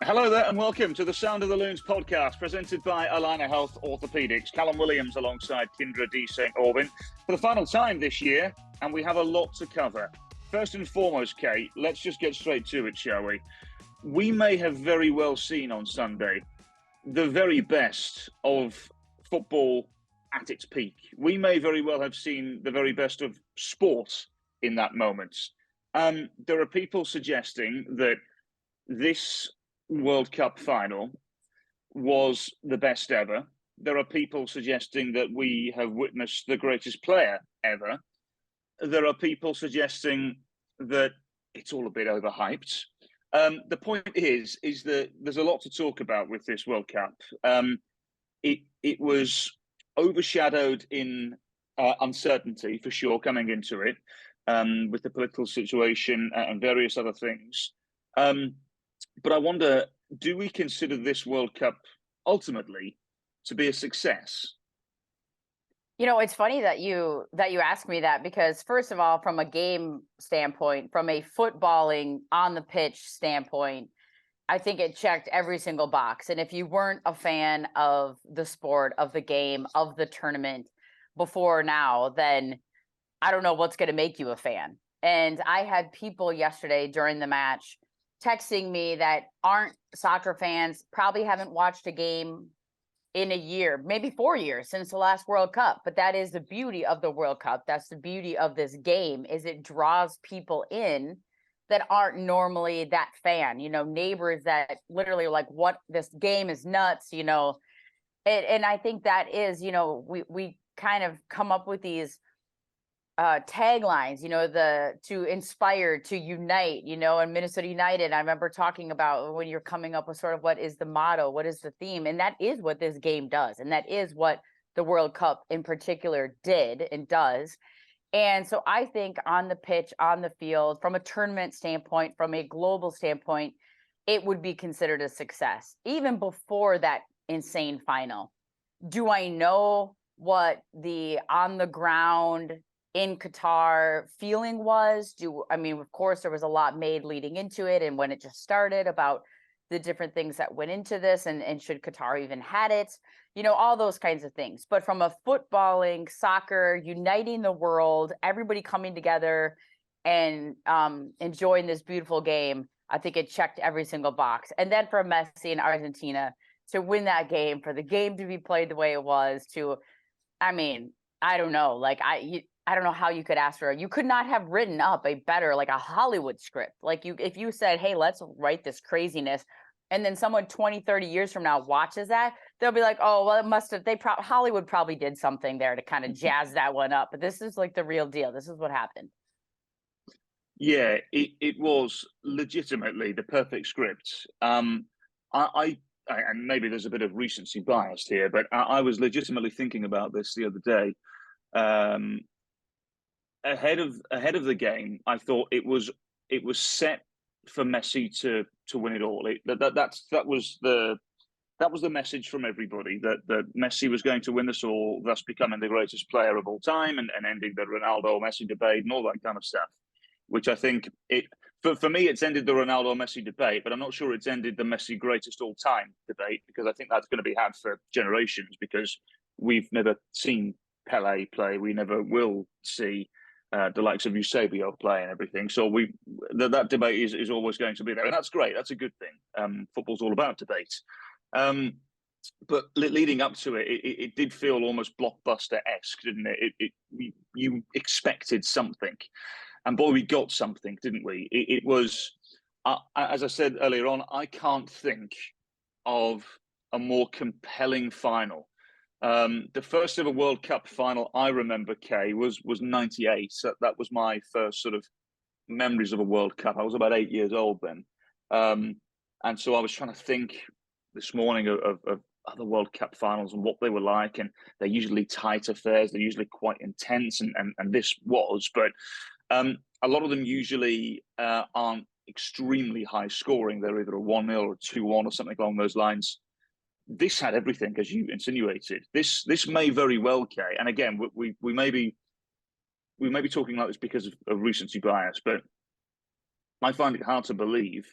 Hello there and welcome to the Sound of the Loons podcast presented by Alina Health Orthopedics. Callum Williams alongside Kyndra D. St. Aubin for the final time this year, and we have a lot to cover. First and foremost, Kate, let's just get straight to it, shall we? We may have very well seen on Sunday the very best of football at its peak. We may very well have seen the very best of sport in that moment. There are people suggesting that this World Cup final was the best ever. There are people suggesting that we have witnessed the greatest player ever. There are people suggesting that it's all a bit overhyped. The point is that there's a lot to talk about with this World Cup. It was overshadowed in uncertainty for sure coming into it, with the political situation and various other things. But I wonder, do we consider this World Cup ultimately to be a success? You know, it's funny that you asked me that, because first of all, from a game standpoint, from a footballing on the pitch standpoint, I think it checked every single box. And if you weren't a fan of the sport, of the game, of the tournament before now, then I don't know what's going to make you a fan. And I had people yesterday during the match texting me that aren't soccer fans, probably haven't watched a game in a year, maybe 4 years since the last World Cup. But that is the beauty of the World Cup. That's the beauty of this game, is it draws people in that aren't normally that fan, you know, neighbors that literally are like, what, this game is nuts, you know. And I think that is, you know, we kind of come up with these taglines, you know, to inspire, to unite, you know, and Minnesota United, I remember talking about when you're coming up with sort of what is the motto, what is the theme, and that is what this game does, and that is what the World Cup in particular did and does. And so I think on the pitch, on the field, from a tournament standpoint, from a global standpoint, it would be considered a success, even before that insane final. Do I know what the on the ground in Qatar feeling was? I mean, of course, there was a lot made leading into it and when it just started about the different things that went into this, and should Qatar even had it, you know, all those kinds of things. But from a footballing, soccer, uniting the world, everybody coming together and enjoying this beautiful game, I think it checked every single box. And then for Messi and Argentina to win that game, for the game to be played the way it was, I mean, I don't know, like I don't know how you could ask for it. You could not have written up a better, like a Hollywood script. Like if you said, hey, let's write this craziness, and then someone 20, 30 years from now watches that, they'll be like, oh, well, it must have, Hollywood probably did something there to kind of jazz that one up. But this is like the real deal. This is what happened. Yeah, it was legitimately the perfect script. And maybe there's a bit of recency bias here, but I was legitimately thinking about this the other day. Ahead of the game, I thought it was set for Messi to win it all. That was the message from everybody, that Messi was going to win this all, thus becoming the greatest player of all time, and ending the Ronaldo Messi debate and all that kind of stuff. Which I think for me, it's ended the Ronaldo Messi debate, but I'm not sure it's ended the Messi greatest all time debate, because I think that's going to be had for generations, because we've never seen Pele play, we never will see the likes of Eusebio play and everything. So that debate is always going to be there, and that's great. That's a good thing. Football's all about debate. But leading up to it did feel almost blockbuster-esque, didn't it? You expected something, and boy, we got something, didn't we? It was, as I said earlier on, I can't think of a more compelling final. The first ever World Cup final I remember, Kay, was 98. So that was my first sort of memories of a World Cup. I was about 8 years old then. And so I was trying to think this morning of other World Cup finals and what they were like. And they're usually tight affairs. They're usually quite intense. And this was. But a lot of them usually aren't extremely high scoring. They're either a 1-0 or 2-1 or something along those lines. this had everything, as you insinuated. This may very well, Kay. And again, we may be talking like this because of recency bias, but I find it hard to believe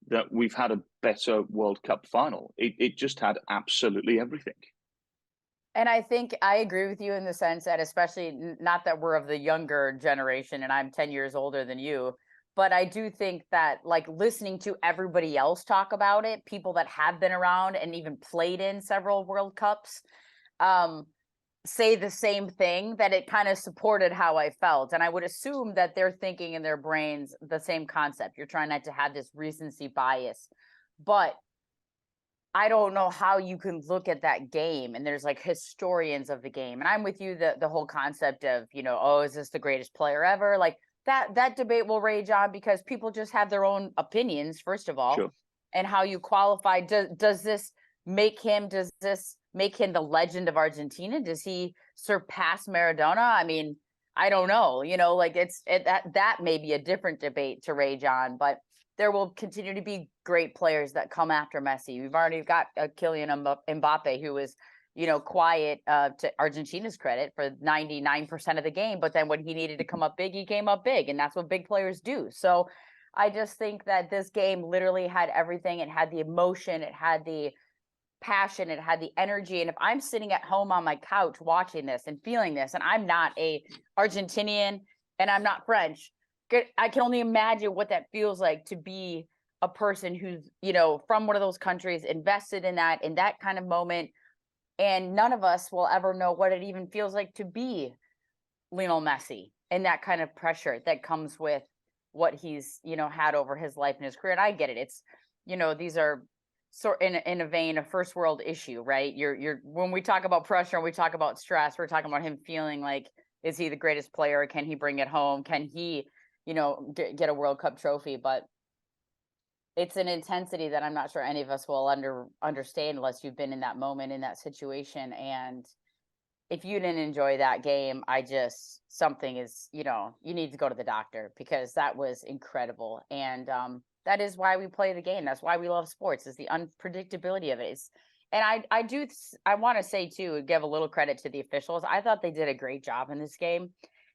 that we've had a better World Cup final. It just had absolutely everything. And I think I agree with you in the sense that, especially not that we're of the younger generation and I'm 10 years older than you, but I do think that, like, listening to everybody else talk about it, people that have been around and even played in several World Cups, say the same thing, that it kind of supported how I felt. And I would assume that they're thinking in their brains the same concept. You're trying not to have this recency bias. But I don't know how you can look at that game, and there's like historians of the game. And I'm with you, the whole concept of, oh, is this the greatest player ever? Like that debate will rage on because people just have their own opinions, first of all. Sure. And how you qualify. Does this make him the legend of Argentina? Does he surpass Maradona? I mean, I don't know, like that may be a different debate to rage on, but there will continue to be great players that come after Messi. We've already got Kylian Mbappe, who is, quiet, to Argentina's credit, for 99% of the game. But then when he needed to come up big, he came up big. And that's what big players do. So I just think that this game literally had everything. It had the emotion, it had the passion, it had the energy. And if I'm sitting at home on my couch watching this and feeling this, and I'm not a Argentinian and I'm not French, I can only imagine what that feels like to be a person who's, from one of those countries, invested in that kind of moment. And none of us will ever know what it even feels like to be Lionel Messi and that kind of pressure that comes with what he's, had over his life and his career. And I get it. It's, these are sort in a vein of first world issue, right? You're when we talk about pressure and we talk about stress, we're talking about him feeling like, is he the greatest player? Can he bring it home? Can he, get a World Cup trophy? But it's an intensity that I'm not sure any of us will understand unless you've been in that moment, in that situation. And if you didn't enjoy that game, something is, you need to go to the doctor, because that was incredible. And that is why we play the game. That's why we love sports, is the unpredictability of it. And I want to say too, give a little credit to the officials. I thought they did a great job in this game.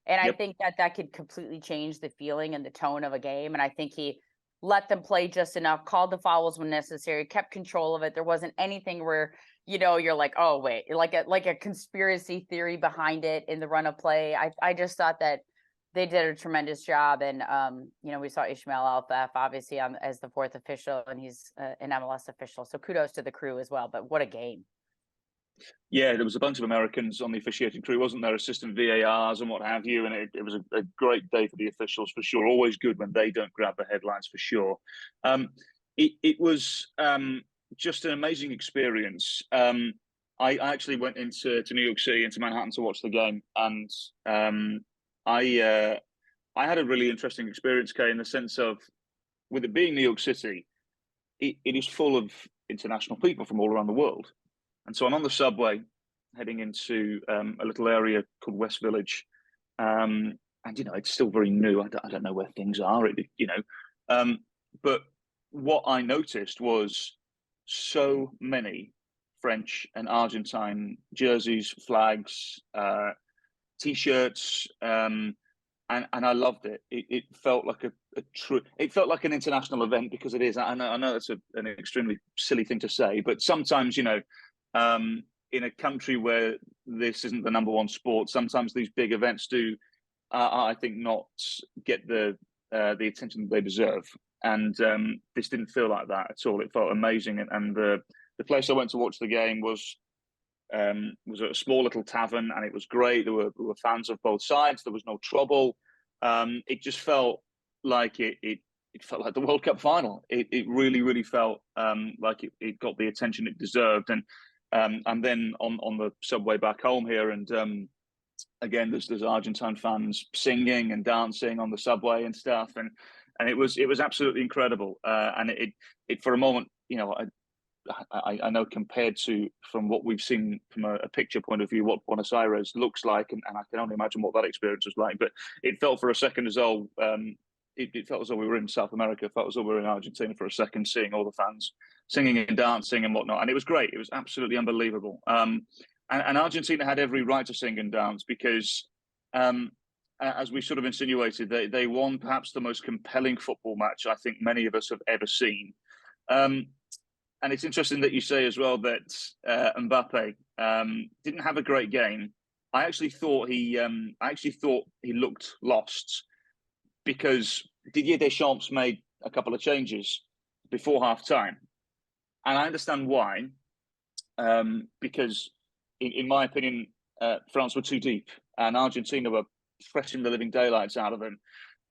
And Yep. I think that could completely change the feeling and the tone of a game. And I think he let them play just enough, called the fouls when necessary, kept control of it. There wasn't anything where, you're like, oh, wait, like a conspiracy theory behind it in the run of play. I just thought that they did a tremendous job. And, we saw Ishmael Al-Faf obviously as the fourth official, and he's an MLS official. So kudos to the crew as well. But what a game. Yeah, there was a bunch of Americans on the officiating crew, wasn't there? Assistant VARs and what have you. And it was a great day for the officials, for sure. Always good when they don't grab the headlines, for sure. It was just an amazing experience. I actually went into New York City, into Manhattan, to watch the game. And I had a really interesting experience, Kay, in the sense of, with it being New York City, it is full of international people from all around the world. And so I'm on the subway heading into a little area called West Village. And, it's still very new. I don't know where things are, but what I noticed was so many French and Argentine jerseys, flags, T-shirts, and I loved it. It felt like it felt like an international event, because it is. I know that's an extremely silly thing to say, but sometimes, in a country where this isn't the number one sport, sometimes these big events do, I think, not get the attention that they deserve. And this didn't feel like that at all. It felt amazing. And the place I went to watch the game was a small little tavern, and it was great. There were fans of both sides. There was no trouble. It just felt like it felt like the World Cup final. It really, really felt like it got the attention it deserved. And then on the subway back home here, and again, there's Argentine fans singing and dancing on the subway and stuff, and it was absolutely incredible. And it for a moment, I know, compared to, from what we've seen from a picture point of view, what Buenos Aires looks like, and I can only imagine what that experience was like. But it felt for a second as though it felt as though we were in South America. It felt as though we were in Argentina for a second, seeing all the fans singing and dancing and whatnot. And it was great. It was absolutely unbelievable. And Argentina had every right to sing and dance because, as we sort of insinuated, they won perhaps the most compelling football match I think many of us have ever seen. And it's interesting that you say as well that Mbappe didn't have a great game. I actually thought he looked lost because Didier Deschamps made a couple of changes before half time, and I understand why. Because, in my opinion, France were too deep, and Argentina were fretting the living daylights out of them,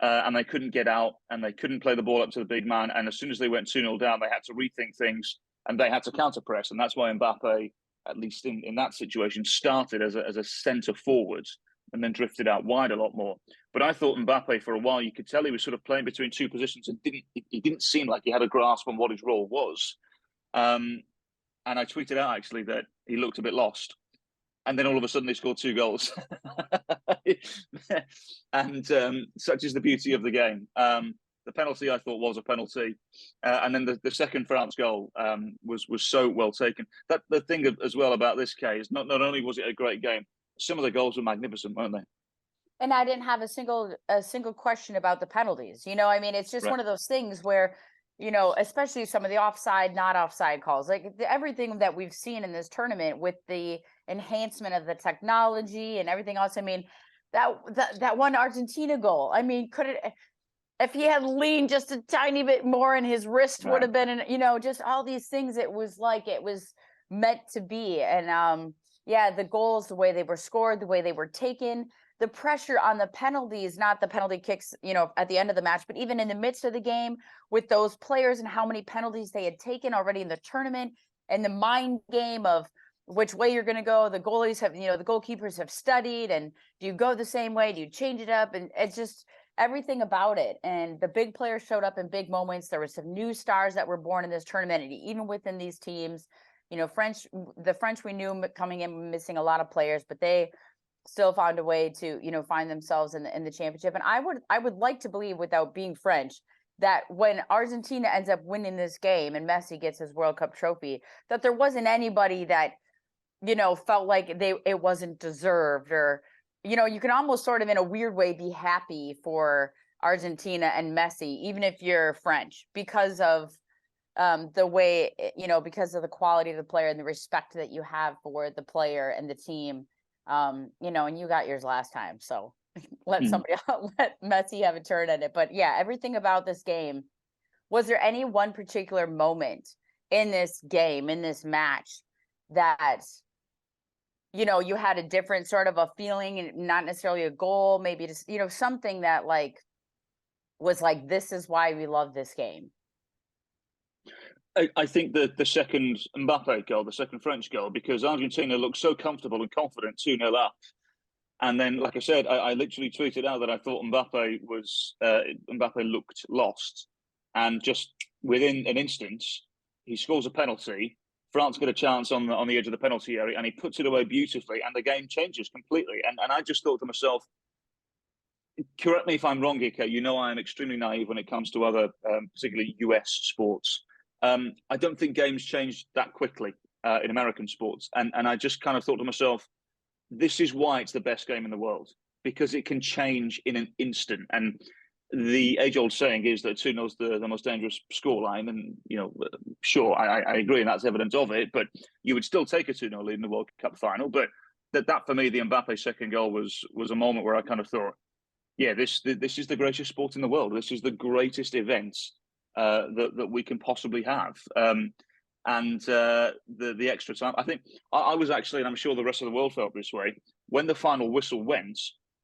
and they couldn't get out, and they couldn't play the ball up to the big man. And as soon as they went 2-0 down, they had to rethink things, and they had to counter press, and that's why Mbappe, at least in that situation, started as a centre forward and then drifted out wide a lot more. But I thought Mbappe, for a while, you could tell he was sort of playing between two positions and he didn't seem like he had a grasp on what his role was. And I tweeted out, actually, that he looked a bit lost. And then all of a sudden, they scored 2 goals. And such is the beauty of the game. The penalty, I thought, was a penalty. And then the second France goal was so well taken. That the thing as well about this, Kay, is not only was it a great game, some of the goals were magnificent, weren't they? And I didn't have a single question about the penalties. You know, I mean, it's just one of those things where, you know, especially some of the offside, not offside calls, like everything that we've seen in this tournament with the enhancement of the technology and everything else. I mean, that one Argentina goal, I mean, could it, if he had leaned just a tiny bit more and his wrist would have been in, you know, just all these things, it was like it was meant to be. And yeah, the goals, the way they were scored, the way they were taken, the pressure on the penalties, not the penalty kicks, you know, at the end of the match, but even in the midst of the game with those players and how many penalties they had taken already in the tournament, and the mind game of which way you're going to go. The goalies have, you know, the goalkeepers have studied, and do you go the same way? Do you change it up? And it's just everything about it. And the big players showed up in big moments. There were some new stars that were born in this tournament, and even within these teams, you know, the French we knew coming in missing a lot of players, but they still found a way to, you know, find themselves in the championship. And I would like to believe, without being French, that when Argentina ends up winning this game and Messi gets his World Cup trophy, that there wasn't anybody that, you know, felt like it wasn't deserved, or, you know, you can almost sort of in a weird way be happy for Argentina and Messi, even if you're French, because of the way, you know, because of the quality of the player and the respect that you have for the player and the team. You know, and you got yours last time, so let somebody else, let Messi have a turn at it. But yeah, everything about this game. Was there any one particular moment in this game, in this match, that, you know, you had a different sort of a feeling, and not necessarily a goal, maybe just, you know, something that like was like, this is why we love this game? I think the second Mbappe goal, the second French goal, because Argentina looked so comfortable and confident 2-0 up. And then, like I said, I literally tweeted out that I thought Mbappe looked lost. And just within an instant, he scores a penalty. France get a chance on the edge of the penalty area, and he puts it away beautifully, and the game changes completely. And I just thought to myself, correct me if I'm wrong here, Kate, you know I am extremely naive when it comes to other, particularly US sports. I don't think games change that quickly in American sports. And I just kind of thought to myself, this is why it's the best game in the world, because it can change in an instant. And the age-old saying is that 2-0 is the most dangerous scoreline. And, you know, sure, I agree, and that's evidence of it. But you would still take a 2-0 lead in the World Cup final. But that for me, the Mbappe second goal was a moment where I kind of thought, yeah, this is the greatest sport in the world. This is the greatest event that we can possibly have. And the extra time, I think I was actually, and I'm sure the rest of the world felt this way, when the final whistle went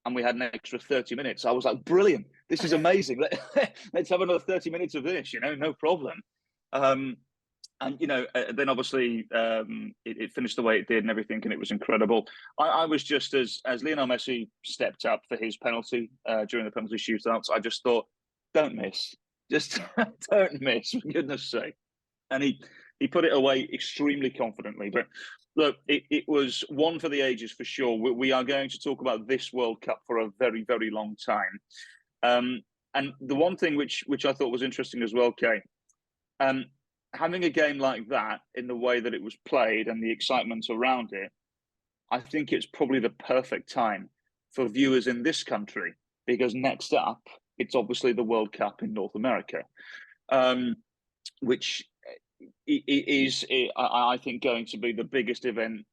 and we had an extra 30 minutes, I was like, brilliant, this is amazing. Let's have another 30 minutes of this, you know, no problem. And, you know, then obviously it finished the way it did and everything, and it was incredible. I was just, as Lionel Messi stepped up for his penalty during the penalty shootouts, I just thought, don't miss. Just don't miss, for goodness sake. And he put it away extremely confidently. But look, it was one for the ages for sure. We are going to talk about this World Cup for a very, very long time. And the one thing which I thought was interesting as well, Kay, having a game like that in the way that it was played and the excitement around it, I think it's probably the perfect time for viewers in this country, because next up, it's obviously the World Cup in North America, which is, I think, going to be the biggest event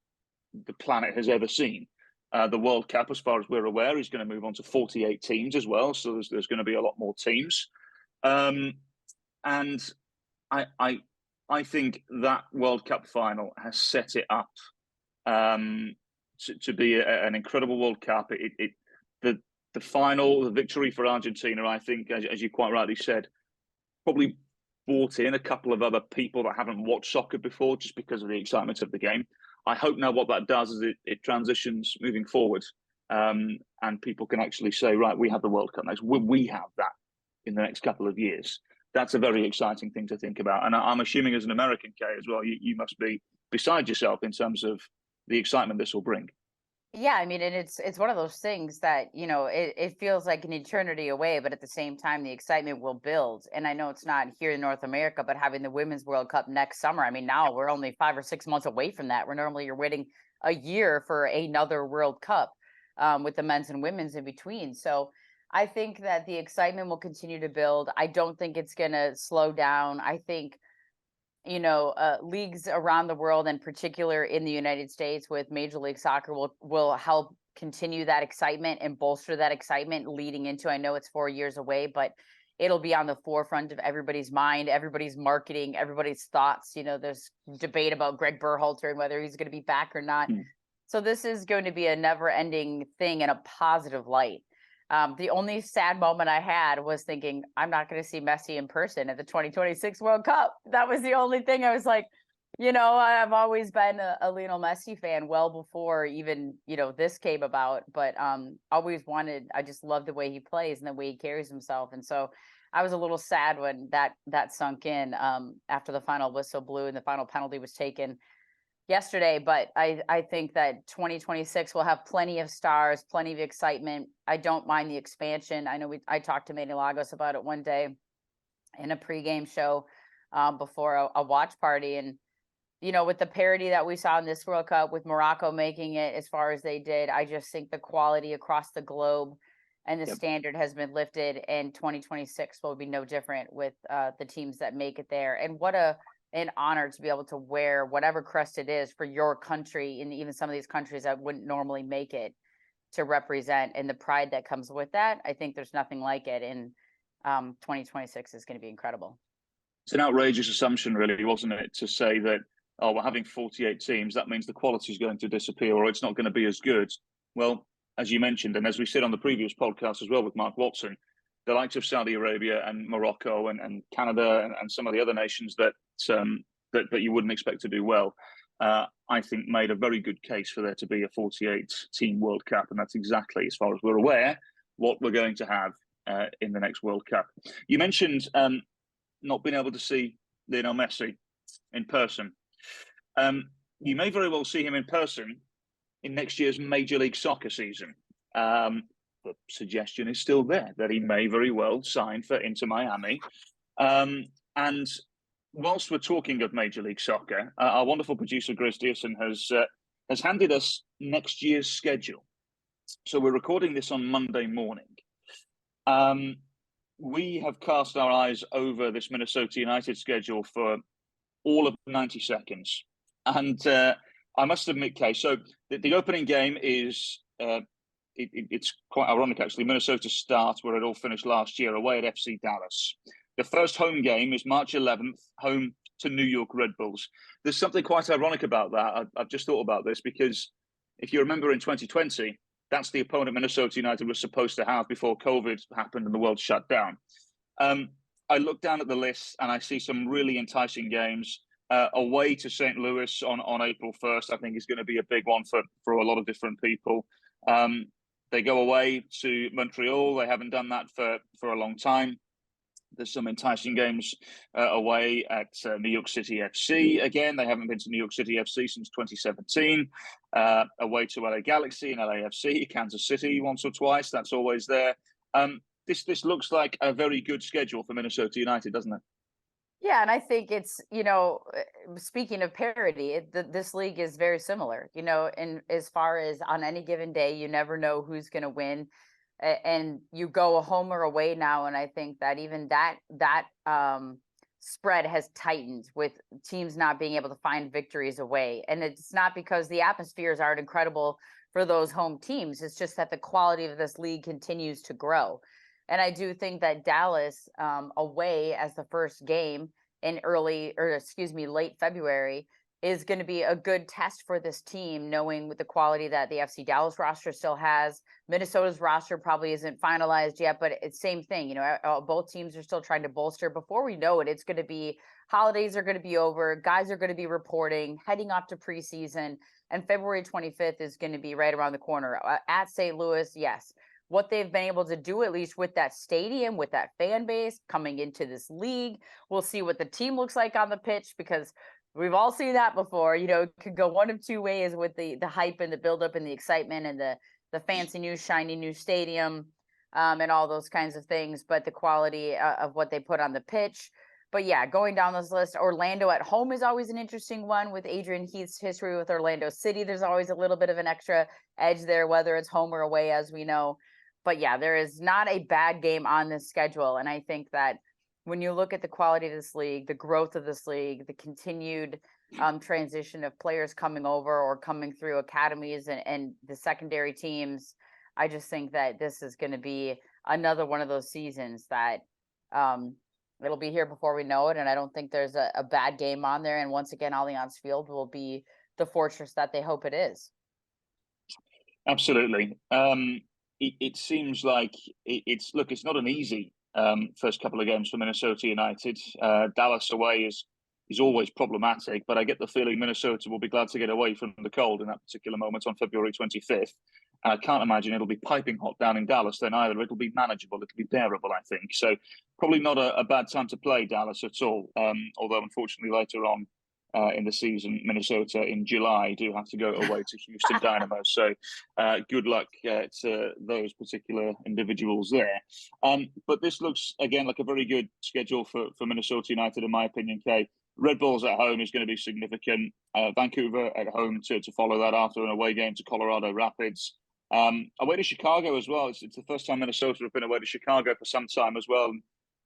the planet has ever seen. The World Cup, as far as we're aware, is going to move on to 48 teams as well. So there's going to be a lot more teams. And I think that World Cup final has set it up to be an incredible World Cup. The final, the victory for Argentina, I think, as you quite rightly said, probably brought in a couple of other people that haven't watched soccer before just because of the excitement of the game. I hope now what that does is it transitions moving forward, and people can actually say, right, we have the World Cup next. We have that in the next couple of years. That's a very exciting thing to think about. And I'm assuming as an American, Kay, as well, you must be beside yourself in terms of the excitement this will bring. Yeah, I mean, and it's one of those things that, it feels like an eternity away, but at the same time, the excitement will build. And I know it's not here in North America, but having the Women's World Cup next summer, I mean, now we're only 5 or 6 months away from that. Where normally you're waiting a year for another World Cup, with the men's and women's in between. So I think that the excitement will continue to build. I don't think it's going to slow down. I think leagues around the world, in particular in the United States with Major League Soccer, will help continue that excitement and bolster that excitement leading into, I know it's 4 years away, but it'll be on the forefront of everybody's mind, everybody's marketing, everybody's thoughts. There's debate about Greg Berhalter and whether he's going to be back or not. So this is going to be a never ending thing in a positive light. The only sad moment I had was thinking, I'm not going to see Messi in person at the 2026 World Cup. That was the only thing. I was like, I've always been a Lionel Messi fan well before even, this came about, but I just love the way he plays and the way he carries himself. And so I was a little sad when that sunk in, after the final whistle blew and the final penalty was taken yesterday. But I think that 2026 will have plenty of stars, plenty of excitement. I don't mind the expansion. I know I talked to Manny Lagos about it one day in a pregame show, before a watch party. And, with the parity that we saw in this World Cup, with Morocco making it as far as they did, I just think the quality across the globe and the standard has been lifted, and 2026 will be no different with the teams that make it there. And what an honor to be able to wear whatever crest it is for your country, and even some of these countries that wouldn't normally make it, to represent, and the pride that comes with that. I think there's nothing like it, and 2026 is going to be incredible. It's an outrageous assumption, really, wasn't it, to say that, oh, we're having 48 teams, that means the quality is going to disappear, or it's not going to be as good. Well, as you mentioned, and as we said on the previous podcast as well with Mark Watson, the likes of Saudi Arabia and Morocco and Canada and some of the other nations that you wouldn't expect to do well, I think made a very good case for there to be a 48-team World Cup. And that's exactly, as far as we're aware, what we're going to have in the next World Cup. You mentioned not being able to see Lionel Messi in person. You may very well see him in person in next year's Major League Soccer season. The suggestion is still there that he may very well sign for Inter Miami. And whilst we're talking of Major League Soccer, our wonderful producer, Grace Dearson, has handed us next year's schedule. So we're recording this on Monday morning. We have cast our eyes over this Minnesota United schedule for all of 90 seconds. And I must admit, Kay, so the opening game is... it's quite ironic, actually. Minnesota start where it all finished last year, away at FC Dallas. The first home game is March 11th, home to New York Red Bulls. There's something quite ironic about that. I've just thought about this, because if you remember in 2020, that's the opponent Minnesota United was supposed to have before COVID happened and the world shut down. I look down at the list and I see some really enticing games. Away to St. Louis on April 1st, I think is going to be a big one for a lot of different people. They go away to Montreal. They haven't done that for a long time. There's some enticing games away at New York City FC. Again, they haven't been to New York City FC since 2017. Away to LA Galaxy and LAFC, Kansas City once or twice. That's always there. this looks like a very good schedule for Minnesota United, doesn't it? Yeah, and I think it's, speaking of parity, this league is very similar, and as far as on any given day, you never know who's going to win. And you go home or away now, and I think that even that spread has tightened with teams not being able to find victories away. And it's not because the atmospheres aren't incredible for those home teams. It's just that the quality of this league continues to grow. And I do think that Dallas away as the first game in late February is going to be a good test for this team, knowing with the quality that the FC Dallas roster still has. Minnesota's roster probably isn't finalized yet, but it's same thing. Both teams are still trying to bolster. Before we know it, it's going to be holidays are going to be over. Guys are going to be reporting, heading off to preseason, and February 25th is going to be right around the corner at St. Louis. Yes. What they've been able to do, at least with that stadium, with that fan base coming into this league. We'll see what the team looks like on the pitch, because we've all seen that before. It could go one of two ways with the hype and the buildup and the excitement and the fancy new shiny new stadium and all those kinds of things, but the quality of what they put on the pitch. But yeah, going down this list, Orlando at home is always an interesting one with Adrian Heath's history with Orlando City. There's always a little bit of an extra edge there, whether it's home or away, as we know. But yeah, there is not a bad game on this schedule. And I think that when you look at the quality of this league, the growth of this league, the continued transition of players coming over or coming through academies and the secondary teams, I just think that this is going to be another one of those seasons that it'll be here before we know it. And I don't think there's a bad game on there. And once again, Allianz Field will be the fortress that they hope it is. Absolutely. It seems like it's not an easy first couple of games for Minnesota United. Dallas away is always problematic, but I get the feeling Minnesota will be glad to get away from the cold in that particular moment on February 25th. And I can't imagine it'll be piping hot down in Dallas then either. It'll be manageable. It'll be bearable, I think. So probably not a bad time to play Dallas at all. Although unfortunately later on in the season, Minnesota in July do have to go away to Houston Dynamo. So good luck to those particular individuals there. But this looks, again, like a very good schedule for Minnesota United, in my opinion, Kay. Red Bulls at home is going to be significant. Vancouver at home to follow that after an away game to Colorado Rapids. Away to Chicago as well. It's the first time Minnesota have been away to Chicago for some time as well.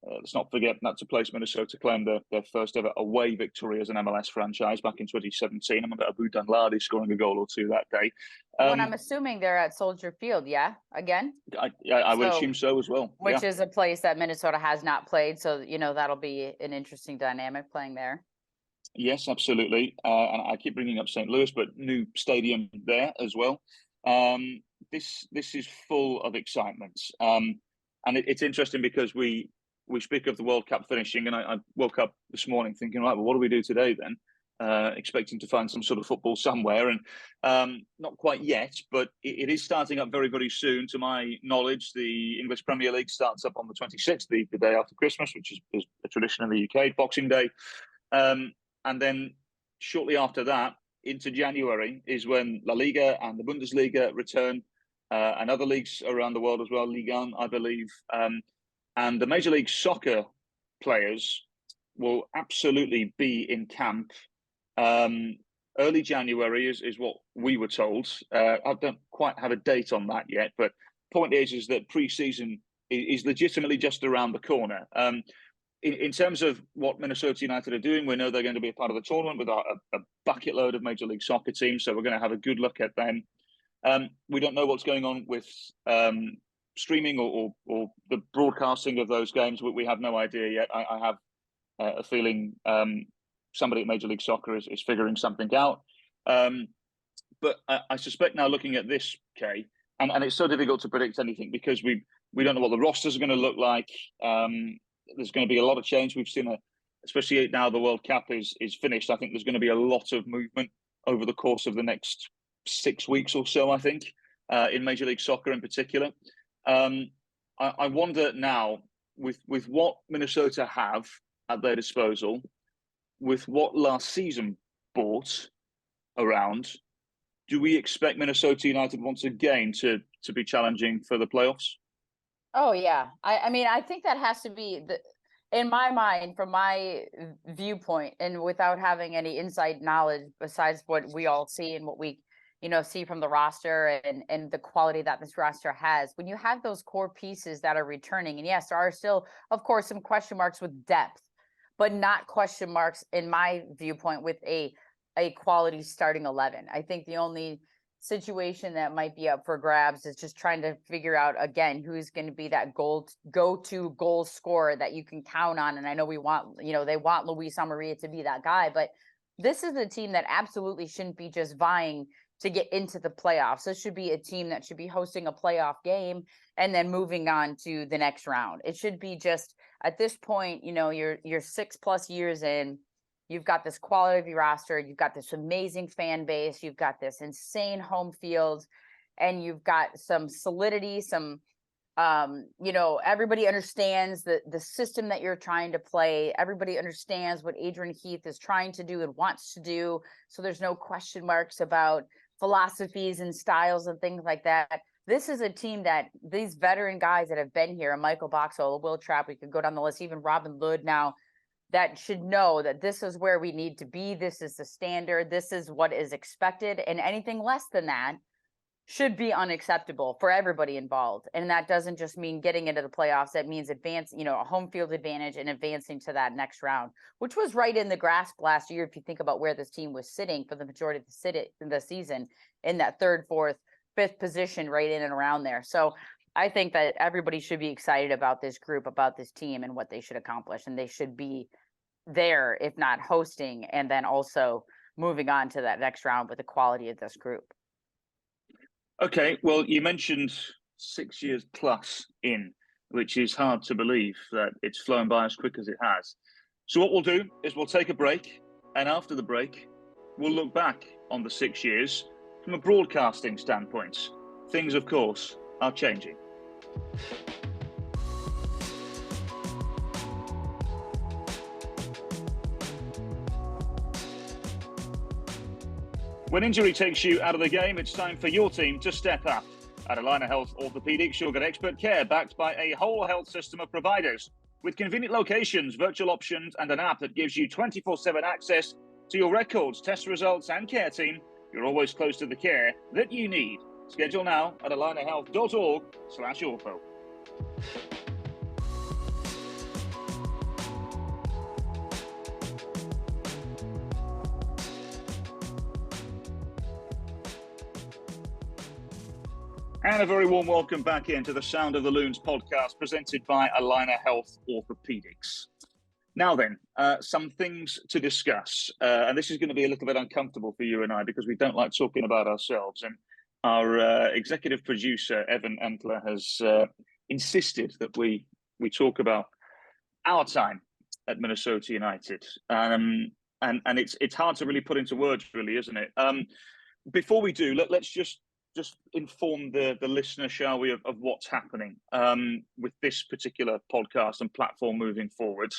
Let's not forget that's a place Minnesota claimed their first ever away victory as an MLS franchise back in 2017. I remember Abu Danladi scoring a goal or two that day. Well, I'm assuming they're at Soldier Field, yeah? Again? I would assume so as well. Which is a place that Minnesota has not played. So, that'll be an interesting dynamic playing there. Yes, absolutely. And I keep bringing up St. Louis, but new stadium there as well. This is full of excitement. And it's interesting because we speak of the World Cup finishing, and I woke up this morning thinking, right, well, what do we do today then? Expecting to find some sort of football somewhere, and not quite yet, but it is starting up very, very soon. To my knowledge, the English Premier League starts up on the 26th, the day after Christmas, which is a tradition in the UK, Boxing Day. And then shortly after that, into January, is when La Liga and the Bundesliga return, and other leagues around the world as well, Ligue 1, I believe. And the Major League Soccer players will absolutely be in camp. Early January is what we were told. I don't quite have a date on that yet, but point is that pre-season is legitimately just around the corner. In terms of what Minnesota United are doing, we know they're going to be a part of the tournament with a bucket load of Major League Soccer teams, so we're going to have a good look at them. We don't know what's going on with streaming or the broadcasting of those games. We have no idea yet. I have a feeling somebody at Major League Soccer is figuring something out. But I suspect now, looking at this, Kay, and it's so difficult to predict anything because we don't know what the rosters are going to look like. There's going to be a lot of change. We've seen, especially now the World Cup is finished, I think there's going to be a lot of movement over the course of the next 6 weeks or so, I think, in Major League Soccer in particular. I wonder now, with what Minnesota have at their disposal, with what last season bought around, do we expect Minnesota United once again to be challenging for the playoffs? Oh yeah. I mean, I think that has to be in my mind, from my viewpoint, and without having any inside knowledge besides what we all see and what we, see from the roster and the quality that this roster has. When you have those core pieces that are returning, and yes, there are still, of course, some question marks with depth, but not question marks in my viewpoint with a quality starting 11. I think the only situation that might be up for grabs is just trying to figure out again who's going to be that go-to goal scorer that you can count on. And I know they want Luis Amarilla to be that guy, but this is a team that absolutely shouldn't be just vying to get into the playoffs. This should be a team that should be hosting a playoff game and then moving on to the next round. It should be just at this point, you're 6+ years in. You've got this quality roster. You've got this amazing fan base. You've got this insane home field, and you've got some solidity. Everybody understands the system that you're trying to play. Everybody understands what Adrian Heath is trying to do and wants to do. So there's no question marks about philosophies and styles and things like that. This is a team that these veteran guys that have been here, Michael Boxall, Will Trapp, we could go down the list, even Robin Lod now, that should know that this is where we need to be. This is the standard. This is what is expected. And anything less than that should be unacceptable for everybody involved. And that doesn't just mean getting into the playoffs. That means a home field advantage and advancing to that next round, which was right in the grasp last year. If you think about where this team was sitting for the majority of the season, in that third, fourth, fifth position, right in and around there. So I think that everybody should be excited about this group, about this team, and what they should accomplish. And they should be there, if not hosting, and then also moving on to that next round with the quality of this group. Okay, well, you mentioned 6 years plus in, which is hard to believe that it's flown by as quick as it has. So what we'll do is we'll take a break, and after the break, we'll look back on the 6 years from a broadcasting standpoint. Things, of course, are changing. When injury takes you out of the game, it's time for your team to step up. At Allina Health Orthopedics, you'll get expert care backed by a whole health system of providers with convenient locations, virtual options, and an app that gives you 24/7 access to your records, test results, and care team. You're always close to the care that you need. Schedule now at allinahealth.org/ortho. And a very warm welcome back into the Sound of the Loons podcast presented by Allina Health Orthopedics. Now then, some things to discuss. And this is going to be a little bit uncomfortable for you and I because we don't like talking about ourselves. And our executive producer, Evan Entler, has insisted that we talk about our time at Minnesota United. And it's hard to really put into words, really, isn't it? Before we do, let's just inform the listener, shall we, of what's happening with this particular podcast and platform moving forward.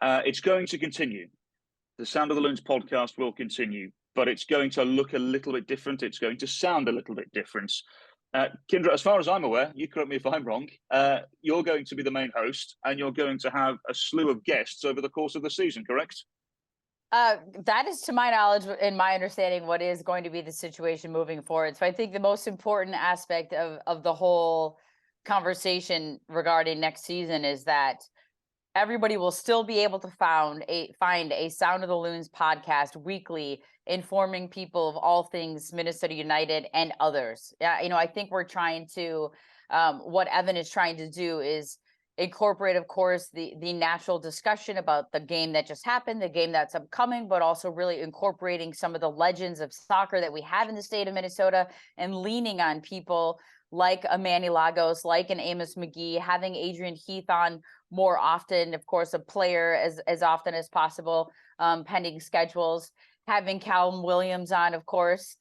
It's going to continue. The Sound of the Loons podcast will continue, but it's going to look a little bit different. It's going to sound a little bit different. Kyndra, as far as I'm aware, you correct me if I'm wrong, you're going to be the main host and you're going to have a slew of guests over the course of the season, correct? That is, to my knowledge and my understanding, what is going to be the situation moving forward. So I think the most important aspect of the whole conversation regarding next season is that everybody will still be able to find a Sound of the Loons podcast weekly, informing people of all things Minnesota United and others. I think we're trying to, what Evan is trying to do is incorporate, of course, the natural discussion about the game that just happened, the game that's upcoming, but also really incorporating some of the legends of soccer that we have in the state of Minnesota and leaning on people like a Manny Lagos, like an Amos McGee, having Adrian Heath on more often, of course, a player as often as possible, pending schedules, having Callum Williams on, of course.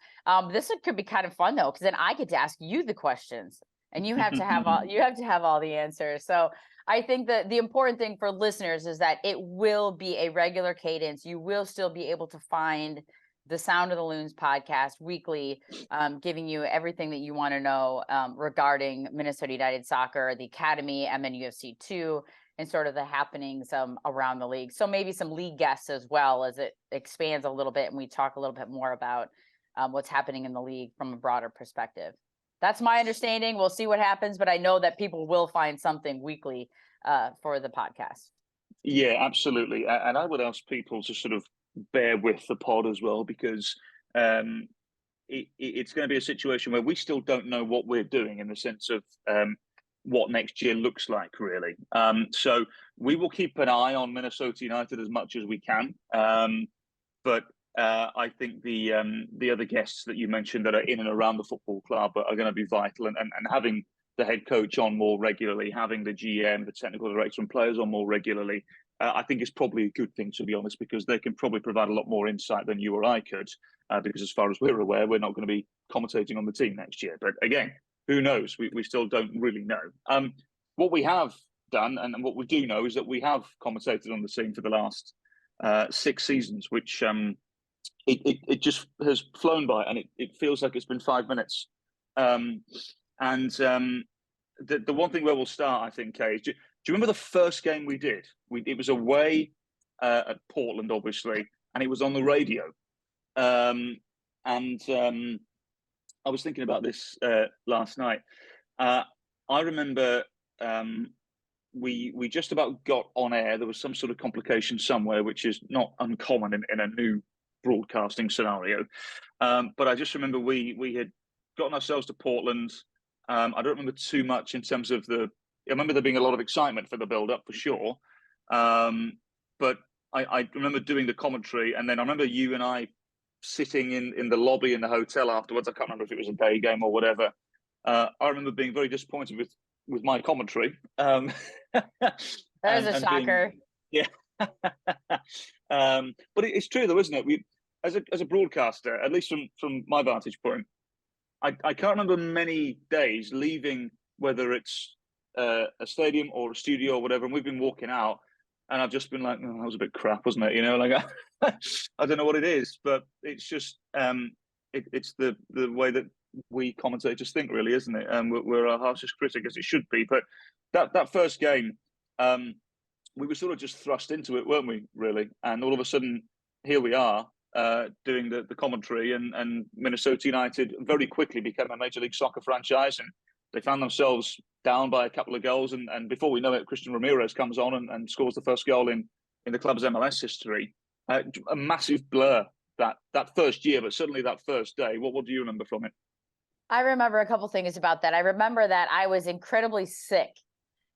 This could be kind of fun, though, because then I get to ask you the questions. And you have to have all the answers. So I think that the important thing for listeners is that it will be a regular cadence. You will still be able to find the Sound of the Loons podcast weekly, giving you everything that you want to know regarding Minnesota United soccer, the academy, MNUFC 2, and sort of the happenings around the league. So maybe some league guests as well, as it expands a little bit and we talk a little bit more about what's happening in the league from a broader perspective. That's my understanding. We'll see what happens, but I know that people will find something weekly for the podcast. Yeah, absolutely. And I would ask people to sort of bear with the pod as well, because it's going to be a situation where we still don't know what we're doing in the sense of what next year looks like, really. So we will keep an eye on Minnesota United as much as we can. But I think the other guests that you mentioned that are in and around the football club are going to be vital, and having the head coach on more regularly, having the GM, the technical director, and players on more regularly, I think is probably a good thing, to be honest, because they can probably provide a lot more insight than you or I could. Because as far as we're aware, we're not going to be commentating on the team next year. But again, who knows? We still don't really know. What we have done, and what we do know, is that we have commentated on the team for the last 6 seasons, which it just has flown by, and it feels like it's been 5 minutes. The one thing where we'll start, I think, Kay, is do you remember the first game we did? It was away at Portland, obviously, and it was on the radio. I was thinking about this last night. I remember we just about got on air. There was some sort of complication somewhere, which is not uncommon in a new broadcasting scenario. But I just remember we had gotten ourselves to Portland. I don't remember too much in terms of I remember there being a lot of excitement for the build-up, for sure. But I remember doing the commentary, and then I remember you and I sitting in the lobby in the hotel afterwards. I can't remember if it was a day game or whatever. I remember being very disappointed with my commentary. There's a shocker. Yeah. But it's true, though, isn't it? We, as a broadcaster, at least from my vantage point, I can't remember many days leaving, whether it's a stadium or a studio or whatever, and we've been walking out, and I've just been like, oh, that was a bit crap, wasn't it? You know, like I don't know what it is, but it's just it's the way that we commentators think, really, isn't it? And we're our harshest critic, as it should be. But that first game, we were sort of just thrust into it, weren't we? Really, and all of a sudden, here we are doing the commentary, and Minnesota United very quickly became a Major League Soccer franchise, and they found themselves down by a couple of goals, and before we know it, Christian Ramirez comes on and scores the first goal in the club's MLS history. A massive blur that first year, but certainly that first day. What do you remember from it? I remember a couple things about that. I remember that I was incredibly sick.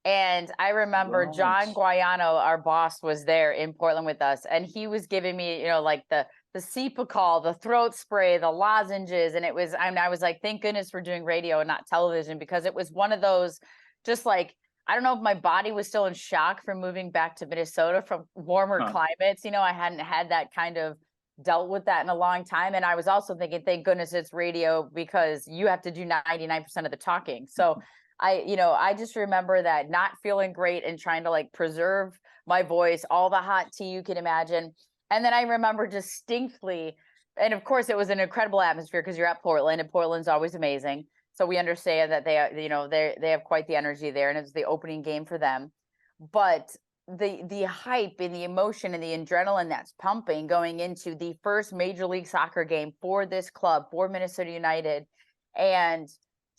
And I remember John Guayano, our boss, was there in Portland with us, and he was giving me, like the Cepacol, the throat spray, the lozenges, and I was like, thank goodness we're doing radio and not television, because it was one of those, just like, I don't know if my body was still in shock from moving back to Minnesota from warmer climates. I hadn't had that kind of dealt with that in a long time. And I was also thinking, thank goodness it's radio, because you have to do 99% of the talking. So I just remember that, not feeling great and trying to like preserve my voice, all the hot tea you can imagine. And then I remember distinctly, and of course it was an incredible atmosphere because you're at Portland, and Portland's always amazing. So we understand that they have quite the energy there, and it's the opening game for them. But the hype and the emotion and the adrenaline that's pumping going into the first Major League Soccer game for this club, for Minnesota United, and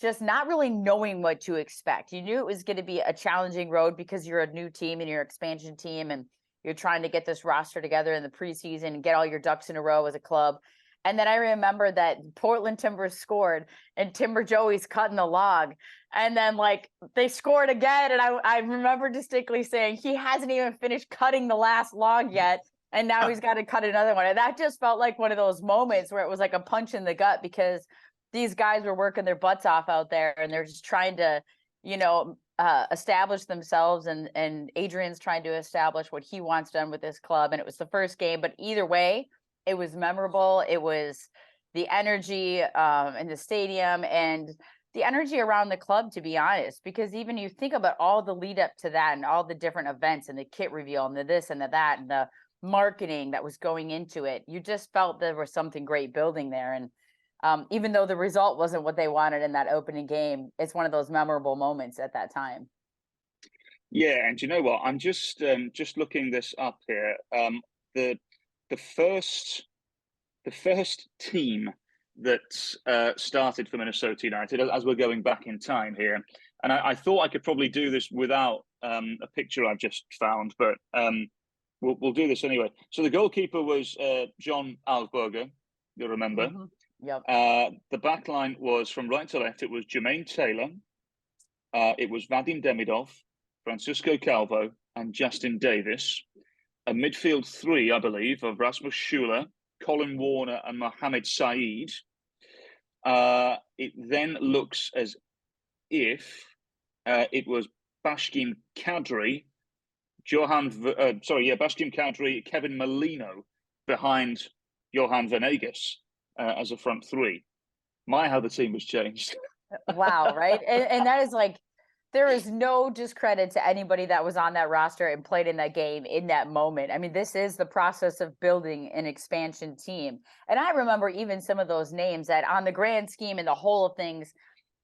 just not really knowing what to expect. You knew it was going to be a challenging road because you're a new team and you're an expansion team, and you're trying to get this roster together in the preseason and get all your ducks in a row as a club. And then I remember that Portland Timbers scored, and Timber Joey's cutting the log. And then like they scored again. And I remember distinctly saying, he hasn't even finished cutting the last log yet, and now he's got to cut another one. And that just felt like one of those moments where it was like a punch in the gut, because these guys were working their butts off out there, and they're just trying to, establish themselves. And Adrian's trying to establish what he wants done with this club. And it was the first game, but either way, it was memorable. It was the energy in the stadium and the energy around the club, to be honest, because even you think about all the lead up to that and all the different events and the kit reveal and the this and the that and the marketing that was going into it. You just felt there was something great building there. And even though the result wasn't what they wanted in that opening game, it's one of those memorable moments at that time. Yeah, and you know what? I'm just looking this up here. The the first the first team that started for Minnesota United, as we're going back in time here, and I thought I could probably do this without a picture I've just found, but we'll do this anyway. So the goalkeeper was John Alsberger, you'll remember. Mm-hmm. Yep. The back line was from right to left. It was Jermaine Taylor, it was Vadim Demidov, Francisco Calvo, and Justin Davis. A midfield three, I believe, of Rasmus Schuler, Colin Warner, and Mohamed Saeed. It then looks as if it was Bashkim Kadri, Bashkim Kadri, Kevin Molino behind Johan Venegas as a front three. My, how the team was changed. Wow, right? And that is like, there is no discredit to anybody that was on that roster and played in that game in that moment. I mean, this is the process of building an expansion team. And I remember even some of those names that on the grand scheme and the whole of things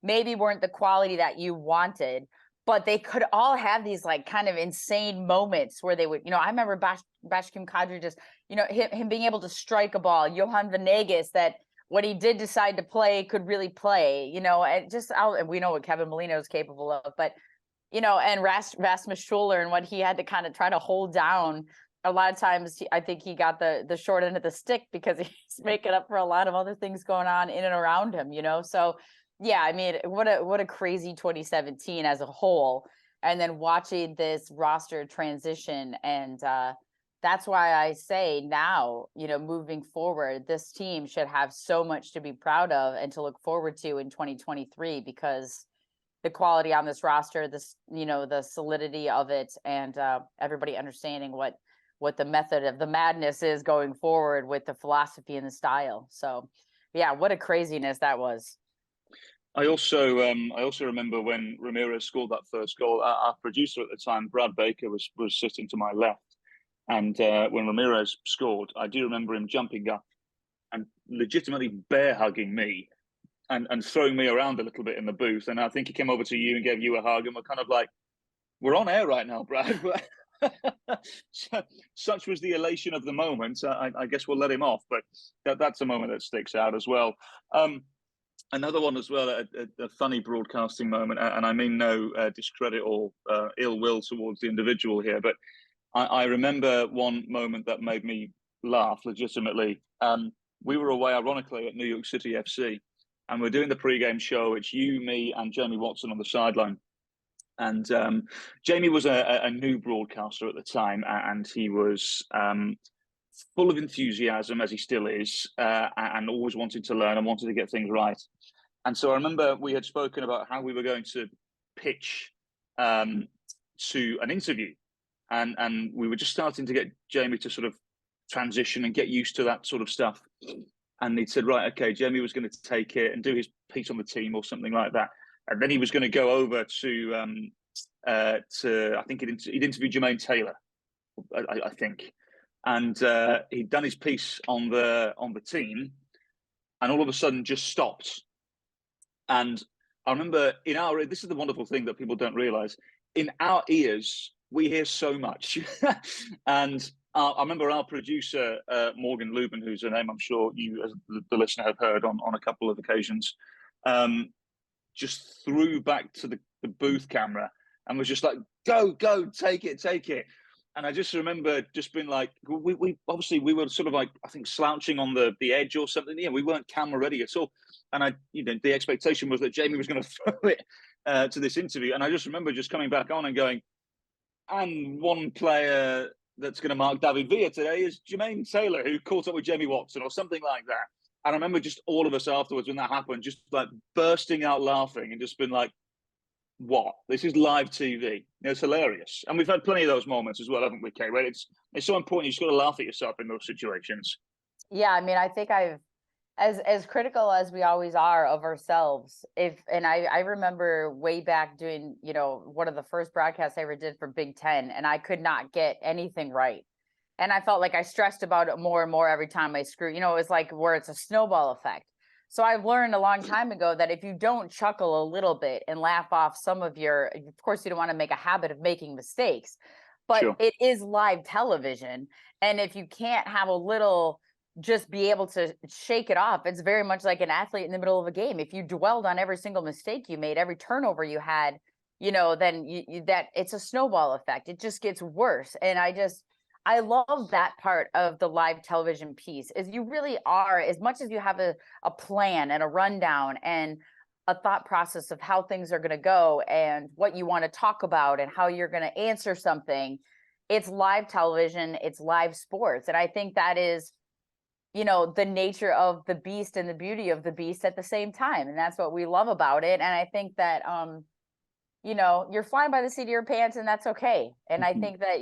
maybe weren't the quality that you wanted, but they could all have these like kind of insane moments where they would, I remember Bashkim Kadri just, him being able to strike a ball, Johan Venegas that when he did decide to play, could really play, and we know what Kevin Molino is capable of, but, and Rasmus Schuler and what he had to kind of try to hold down. A lot of times, I think he got the short end of the stick because he's making up for a lot of other things going on in and around him, So, yeah, I mean, what a crazy 2017 as a whole. And then watching this roster transition and, that's why I say now, moving forward, this team should have so much to be proud of and to look forward to in 2023 because the quality on this roster, the solidity of it, and everybody understanding what the method of the madness is going forward with the philosophy and the style. So, yeah, what a craziness that was. I also remember when Ramirez scored that first goal. Our producer at the time, Brad Baker, was sitting to my left. And when Ramirez scored, I do remember him jumping up and legitimately bear hugging me and throwing me around a little bit in the booth. And I think he came over to you and gave you a hug. And we're kind of like, we're on air right now, Brad. Such was the elation of the moment. I guess we'll let him off. But that's a moment that sticks out as well. Another one as well, a funny broadcasting moment. And I mean no discredit or ill will towards the individual here, but I remember one moment that made me laugh legitimately. We were away, ironically, at New York City FC, and we're doing the pre-game show. It's you, me, and Jamie Watson on the sideline. And Jamie was a new broadcaster at the time, and he was full of enthusiasm, as he still is, and always wanted to learn and wanted to get things right. And so I remember we had spoken about how we were going to pitch to an interview. And we were just starting to get Jamie to sort of transition and get used to that sort of stuff. And he said, right, okay, Jamie was going to take it and do his piece on the team or something like that. And then he was going to go over to I think he'd interviewed Jermaine Taylor, I think. And he'd done his piece on the team and all of a sudden just stopped. And I remember this is the wonderful thing that people don't realize, in our ears, we hear so much. And I remember our producer, Morgan Lubin, who's a name I'm sure you, as the listener, have heard on a couple of occasions, just threw back to the booth camera and was just like, go, take it. And I just remember just being like, we obviously we were sort of like, I think, slouching on the edge or something. Yeah, we weren't camera ready at all. And the expectation was that Jamie was going to throw it to this interview. And I just remember just coming back on and going, and one player that's going to mark David Villa today is Jermaine Taylor, who caught up with Jamie Watson or something like that. And I remember just all of us afterwards when that happened, just like bursting out laughing and just been like, what? This is live TV. It's hilarious. And we've had plenty of those moments as well, haven't we, Kay? Right? It's so important. You just got to laugh at yourself in those situations. Yeah, I mean, I think as critical as we always are of ourselves, I remember way back doing, one of the first broadcasts I ever did for Big Ten, and I could not get anything right. And I felt like I stressed about it more and more every time I screw, it was like where it's a snowball effect. So I've learned a long time ago that if you don't chuckle a little bit and laugh off some of of course, you don't want to make a habit of making mistakes, but Sure. it is live television. And if you can't have a little, just be able to shake it off, it's very much like an athlete in the middle of a game. If you dwelled on every single mistake you made, every turnover you had, then that it's a snowball effect. It just gets worse. And I love that part of the live television piece is you really are, as much as you have a plan and a rundown and a thought process of how things are going to go and what you want to talk about and how you're going to answer something. It's live television, it's live sports. And I think that is, the nature of the beast and the beauty of the beast at the same time. And that's what we love about it. And I think that, you're flying by the seat of your pants, and that's okay. And I think that,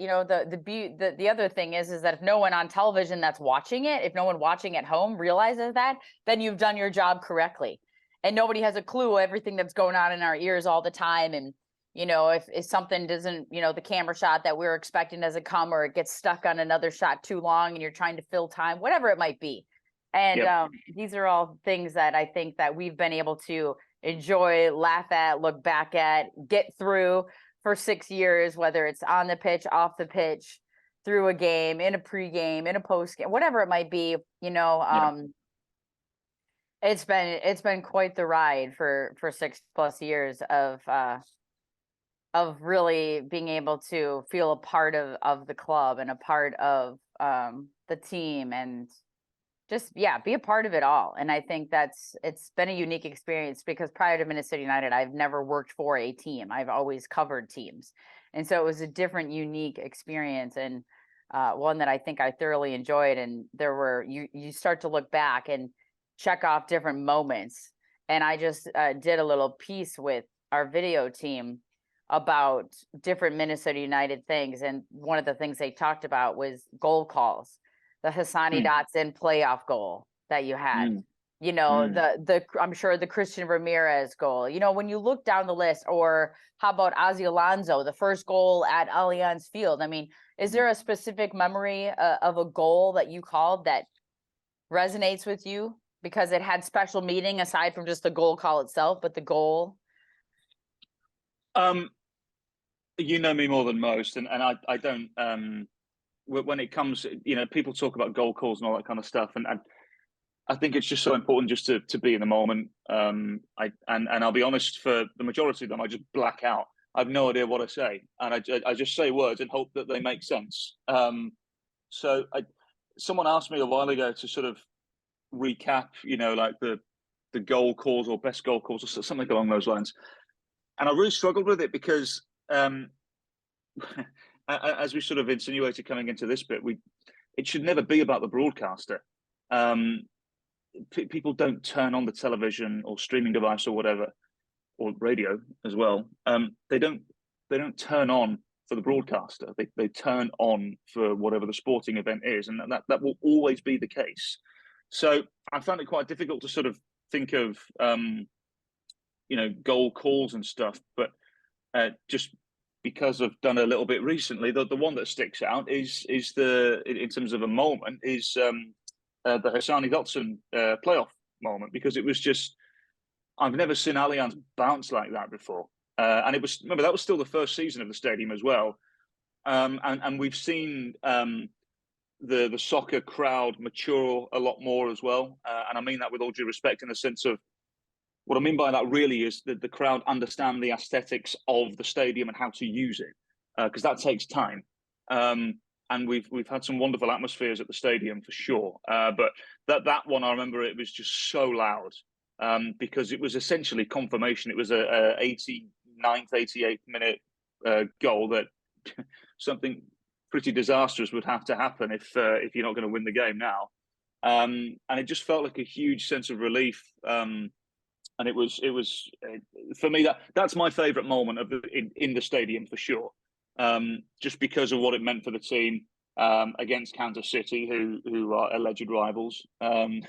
the other thing is that if no one on television that's watching it, if no one watching at home realizes that, then you've done your job correctly. And nobody has a clue everything that's going on in our ears all the time. And, if something doesn't, the camera shot that we're expecting doesn't come, or it gets stuck on another shot too long and you're trying to fill time, whatever it might be. And these are all things that I think that we've been able to enjoy, laugh at, look back at, get through for 6 years, whether it's on the pitch, off the pitch, through a game, in a pregame, in a postgame, whatever it might be. It's been quite the ride for 6+ years of really being able to feel a part of the club and a part of the team, and just be a part of it all. And I think it's been a unique experience, because prior to Minnesota United, I've never worked for a team. I've always covered teams. And so it was a different, unique experience, and one that I think I thoroughly enjoyed. And there were, you start to look back and check off different moments. And I just did a little piece with our video team about different Minnesota United things. And one of the things they talked about was goal calls. The Hassani Dotson playoff goal that you had, I'm sure the Christian Ramirez goal, when you look down the list, or how about Ozzy Alonso, the first goal at Allianz Field? I mean, is there a specific memory of a goal that you called that resonates with you because it had special meaning aside from just the goal call itself, but the goal? You know me more than most, and I don't, when it comes, people talk about goal calls and all that kind of stuff, and I think it's just so important just to be in the moment. And I'll be honest, for the majority of them, I just black out. I have no idea what I say, and I just say words and hope that they make sense. So someone asked me a while ago to sort of recap, like the goal calls or best goal calls or something along those lines, and I really struggled with it because. As we sort of insinuated coming into this bit, it should never be about the broadcaster. People don't turn on the television or streaming device or whatever, or radio as well. They don't turn on for the broadcaster. They turn on for whatever the sporting event is, and that will always be the case. So I found it quite difficult to sort of think of goal calls and stuff, but just because I've done a little bit recently, the one that sticks out is in terms of a moment is the Hassani Dotson playoff moment, because it was just, I've never seen Allianz bounce like that before, and it was, remember, that was still the first season of the stadium as well, and we've seen the soccer crowd mature a lot more as well, and I mean that with all due respect, in the sense of, what I mean by that really is that the crowd understand the aesthetics of the stadium and how to use it, because that takes time. And we've had some wonderful atmospheres at the stadium for sure. But that one, I remember, it was just so loud, because it was essentially confirmation. It was a 89th, 88th minute goal that something pretty disastrous would have to happen if you're not going to win the game now. And it just felt like a huge sense of relief. And it was for me, that's my favourite moment in the stadium for sure, just because of what it meant for the team against Kansas City, who are alleged rivals, and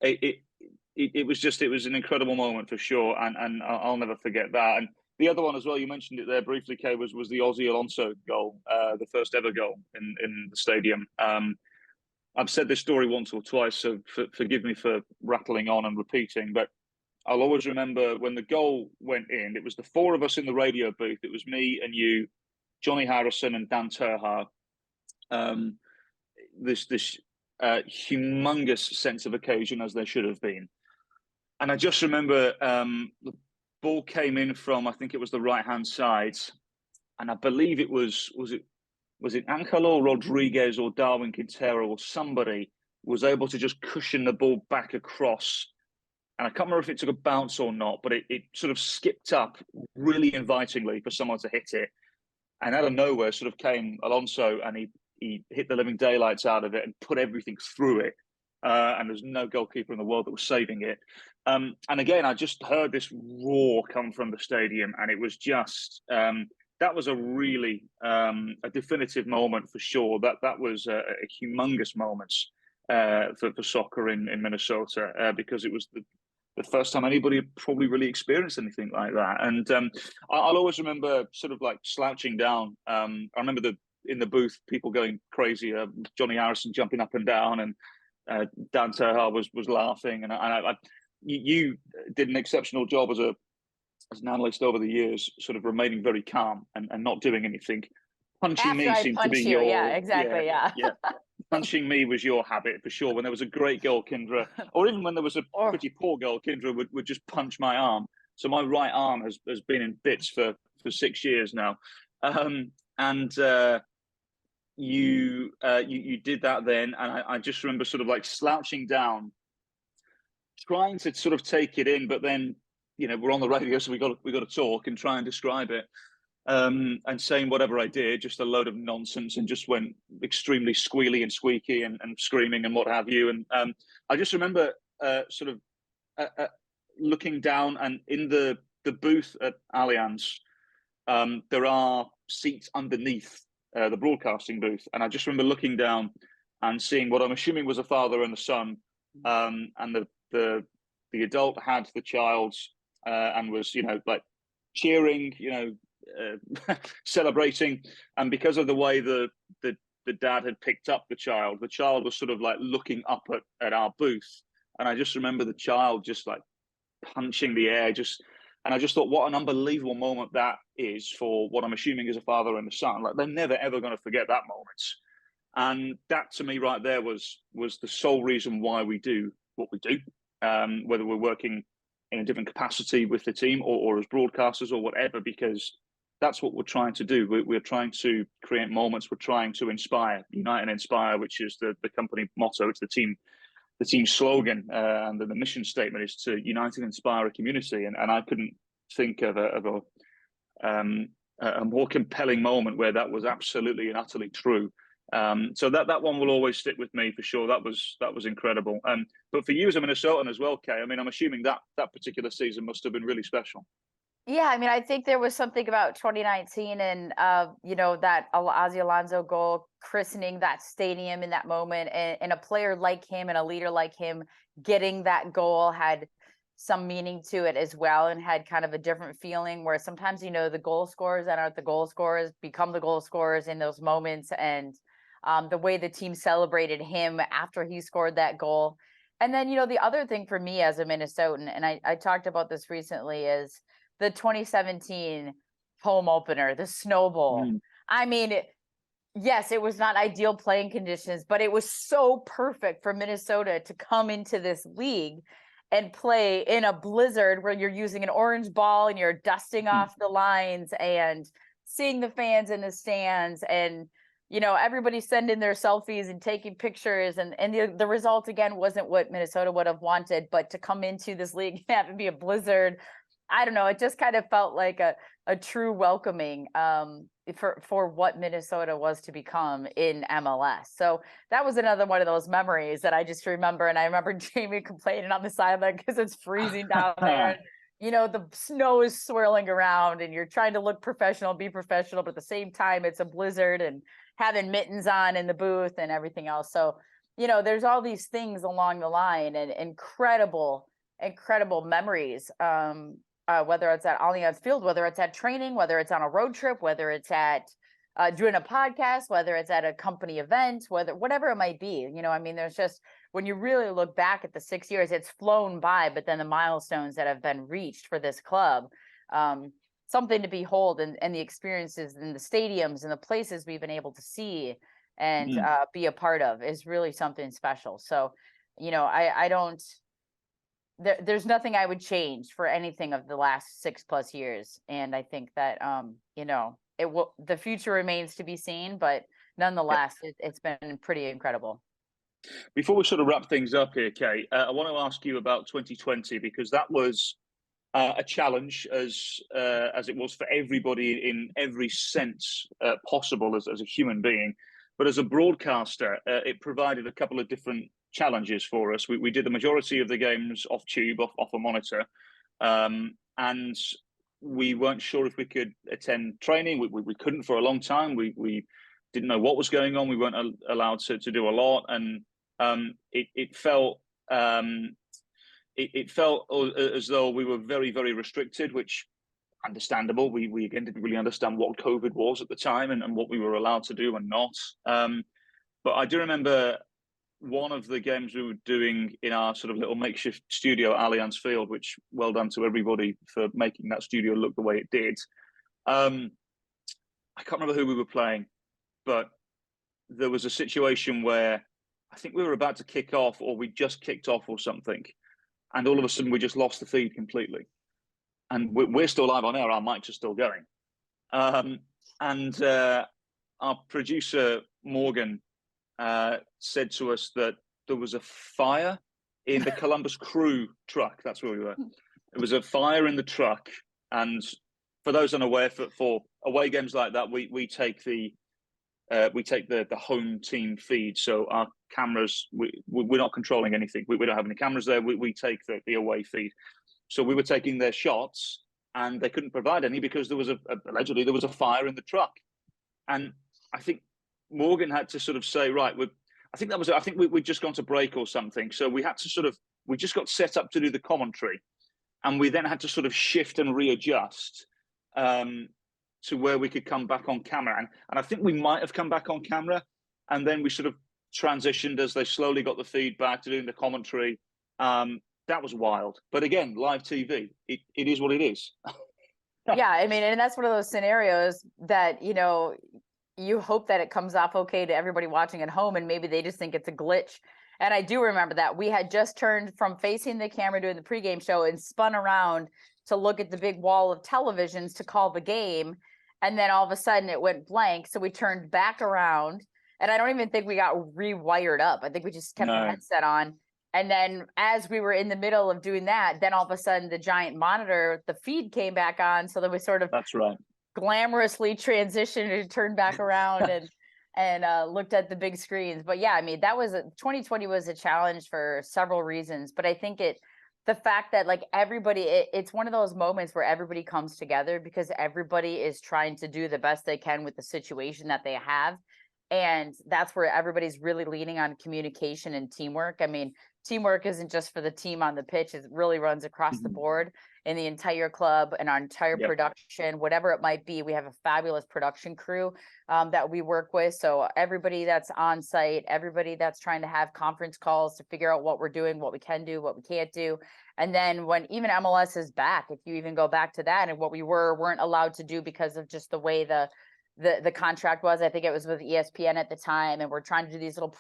it was an incredible moment for sure, and I'll never forget that. And the other one as well, you mentioned it there briefly, Kay, was the Ozzy Alonso goal, the first ever goal in the stadium. I've said this story once or twice, so forgive me for rattling on and repeating, but I'll always remember when the goal went in, it was the four of us in the radio booth. It was me and you, Johnny Harrison and Dan Terhaar. This humongous sense of occasion, as there should have been. And I just remember the ball came in from, I think it was the right-hand side, and I believe it was it Angelo Rodriguez or Darwin Quintero or somebody was able to just cushion the ball back across. And I can't remember if it took a bounce or not, but it sort of skipped up really invitingly for someone to hit it. And out of nowhere sort of came Alonso, and he hit the living daylights out of it and put everything through it. And there's no goalkeeper in the world that was saving it. And again, I just heard this roar come from the stadium, and it was just that was a really a definitive moment for sure. That was a humongous moment for soccer in Minnesota, because it was the first time anybody had probably really experienced anything like that. And I'll always remember sort of like slouching down. I remember in the booth, people going crazy, Johnny Harrison jumping up and down, and Dan Terhaar was laughing. And you did an exceptional job as an analyst over the years, sort of remaining very calm and not doing anything. Punching After me I seemed punch to be you, your yeah, exactly, yeah. Punching me was your habit for sure. When there was a great goal, Kyndra, or even when there was a pretty poor goal, Kyndra would just punch my arm. So my right arm has been in bits for 6 years now. You did that then, and I just remember sort of like slouching down, trying to sort of take it in, but then we're on the radio, so we got to talk and try and describe it. And saying whatever I did, just a load of nonsense, and just went extremely squealy and squeaky and screaming and what have you. And I just remember sort of looking down, and in the booth at Allianz, there are seats underneath the broadcasting booth. And I just remember looking down and seeing what I'm assuming was a father and a son, and the adult had the child and was, like cheering, celebrating. And because of the way the dad had picked up the child was sort of like looking up at our booth. And I just remember the child just like punching the air, and I just thought, what an unbelievable moment that is for what I'm assuming is a father and a son. Like, they're never ever going to forget that moment. And that, to me, right there was the sole reason why we do what we do, whether we're working in a different capacity with the team or as broadcasters or whatever, because that's what we're trying to do. We're trying to create moments. We're trying to inspire, unite and inspire, which is the company motto. It's the team slogan, and the mission statement is to unite and inspire a community. And I couldn't think of a more compelling moment where that was absolutely and utterly true. So that one will always stick with me for sure. That was incredible. But for you as a Minnesotan as well, Kay, I mean, I'm assuming that particular season must have been really special. Yeah, I mean, I think there was something about 2019 and that Ozzy Alonso goal, christening that stadium in that moment, and a player like him and a leader like him getting that goal had some meaning to it as well, and had kind of a different feeling, where sometimes the goal scorers that aren't the goal scorers become the goal scorers in those moments. And the way the team celebrated him after he scored that goal. And then the other thing for me as a Minnesotan, and I talked about this recently, is the 2017 home opener, the Snow Bowl. I mean, yes, it was not ideal playing conditions, but it was so perfect for Minnesota to come into this league and play in a blizzard where you're using an orange ball and you're dusting off the lines and seeing the fans in the stands, and everybody sending their selfies and taking pictures, and the result again wasn't what Minnesota would have wanted, but to come into this league and have it be a blizzard, I don't know, it just kind of felt like a true welcoming for what Minnesota was to become in MLS. So that was another one of those memories that I just remember. And I remember Jamie complaining on the sideline because it's freezing down there. The snow is swirling around and you're trying to look professional, be professional, but at the same time, it's a blizzard, and having mittens on in the booth and everything else. So, there's all these things along the line, and incredible memories whether it's at Allianz Field, whether it's at training, whether it's on a road trip, whether it's at doing a podcast, whether it's at a company event, whatever it might be. I mean, there's just, when you really look back at the 6 years, it's flown by, but then the milestones that have been reached for this club, something to behold, and the experiences in the stadiums and the places we've been able to see and be a part of is really something special. So, I don't, there's nothing I would change for anything of the last 6+ years. And I think that, the future remains to be seen, but nonetheless, it's been pretty incredible. Before we sort of wrap things up here, Kate, I want to ask you about 2020, because that was a challenge as it was for everybody in every sense possible as a human being. But as a broadcaster, it provided a couple of different challenges for us. We did the majority of the games off tube, off a monitor, and we weren't sure if we could attend training. We couldn't for a long time. We didn't know what was going on. We weren't allowed to do a lot, and it felt as though we were very, very restricted, which understandable. We again didn't really understand what COVID was at the time and what we were allowed to do and not. But I do remember one of the games we were doing in our sort of little makeshift studio at Allianz Field, which well done to everybody for making that studio look the way it did. I can't remember who we were playing, but there was a situation where I think we were about to kick off, or we just kicked off or something. And all of a sudden we just lost the feed completely. And we're still live on air, our mics are still going. And our producer, Morgan, said to us that there was a fire in the Columbus Crew truck. That's where we were. There was a fire in the truck. And for those unaware, for away games like that, we take the home team feed. So our cameras, we're not controlling anything. We don't have any cameras there. We take the away feed. So we were taking their shots, and they couldn't provide any because there was allegedly there was a fire in the truck. And I think Morgan had to sort of say, right, I think we'd just gone to break or something. So we had to we just got set up to do the commentary, and we then had to sort of shift and readjust to where we could come back on camera. And I think we might have come back on camera, and then we sort of transitioned as they slowly got the feedback to doing the commentary. That was wild. But again, live TV, it is what it is. Yeah, I mean, and that's one of those scenarios that, you hope that it comes off okay to everybody watching at home, and maybe they just think it's a glitch. And I do remember that we had just turned from facing the camera doing the pregame show and spun around to look at the big wall of televisions to call the game. And then all of a sudden it went blank. So we turned back around, and I don't even think we got rewired up. I think we just kept the headset on. And then as we were in the middle of doing that, then all of a sudden the giant monitor, the feed came back on. So then we sort of glamorously transitioned and turned back around and looked at the big screens. But yeah, I mean, 2020 was a challenge for several reasons. But I think the fact that like everybody, it's one of those moments where everybody comes together because everybody is trying to do the best they can with the situation that they have. And that's where everybody's really leaning on communication and teamwork. I mean, teamwork isn't just for the team on the pitch. It really runs across the board in the entire club and our entire production, whatever it might be. We have a fabulous production crew that we work with. So everybody that's on site, everybody that's trying to have conference calls to figure out what we're doing, what we can do, what we can't do. And then when even MLS is back, if you even go back to that and what we weren't allowed to do because of just the way the contract was, I think it was with ESPN at the time, and we're trying to do these little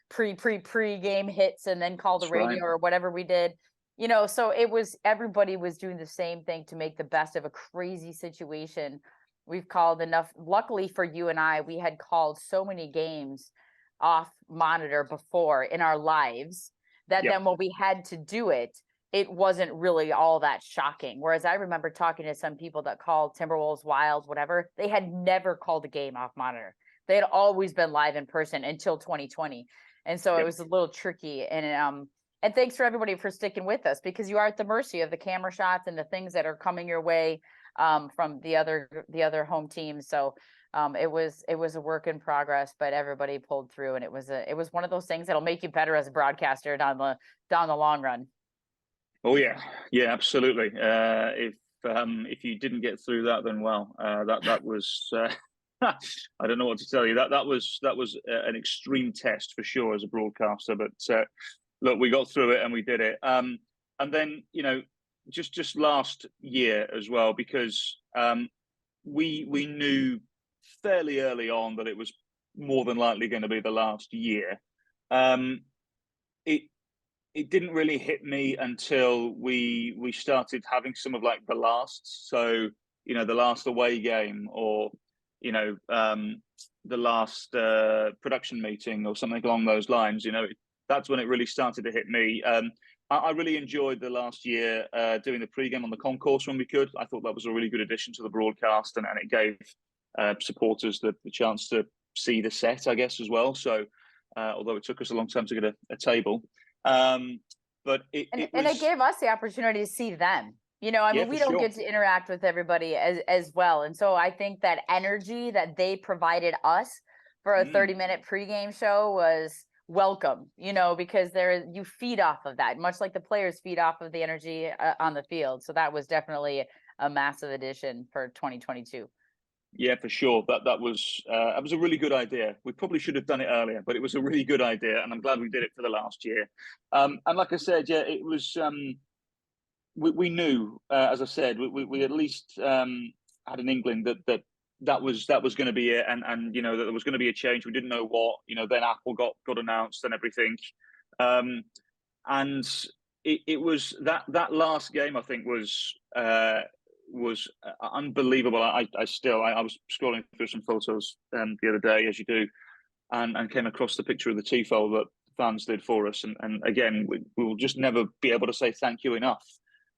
pre-game hits and then call the radio or whatever we did, so everybody was doing the same thing to make the best of a crazy situation. We've called enough. Luckily for you and I, we had called so many games off monitor before in our lives that then when we had to do it, it wasn't really all that shocking. Whereas I remember talking to some people that called Timberwolves, Wild, whatever, they had never called a game off monitor. They had always been live in person until 2020. And so it was a little tricky. And thanks for everybody for sticking with us, because you are at the mercy of the camera shots and the things that are coming your way from the other home team. So it was a work in progress, but everybody pulled through, and it was one of those things that'll make you better as a broadcaster down the long run. Oh yeah, yeah, absolutely. If you didn't get through that, then well, that was I don't know what to tell you. That was an extreme test for sure as a broadcaster. But look, we got through it and we did it. And then just last year as well, because we knew fairly early on that it was more than likely going to be the last year. Um, it it didn't really hit me until we started having some of like the lasts. So the last away game, or the last production meeting, or something along those lines. That's when it really started to hit me. I really enjoyed the last year doing the pre-game on the concourse when we could. I thought that was a really good addition to the broadcast, and it gave supporters the chance to see the set, I guess, as well. So although it took us a long time to get a table. But it And it was, gave us the opportunity to see them. I yeah, mean, for we don't sure. get to interact with everybody as well. And so I think that energy that they provided us for a 30-minute pregame show was welcome, because you feed off of that, much like the players feed off of the energy on the field. So that was definitely a massive addition for 2022. Yeah, for sure. That was a really good idea. We probably should have done it earlier, but it was a really good idea, and I'm glad we did it for the last year. And like I said, yeah, it was. We knew, as I said, we at least had an inkling that was going to be it, and that there was going to be a change. We didn't know what. Then Apple got announced and everything, and it was that last game, I think, was unbelievable. I was scrolling through some photos the other day, as you do, and came across the picture of the tifo that fans did for us. And again, we will just never be able to say thank you enough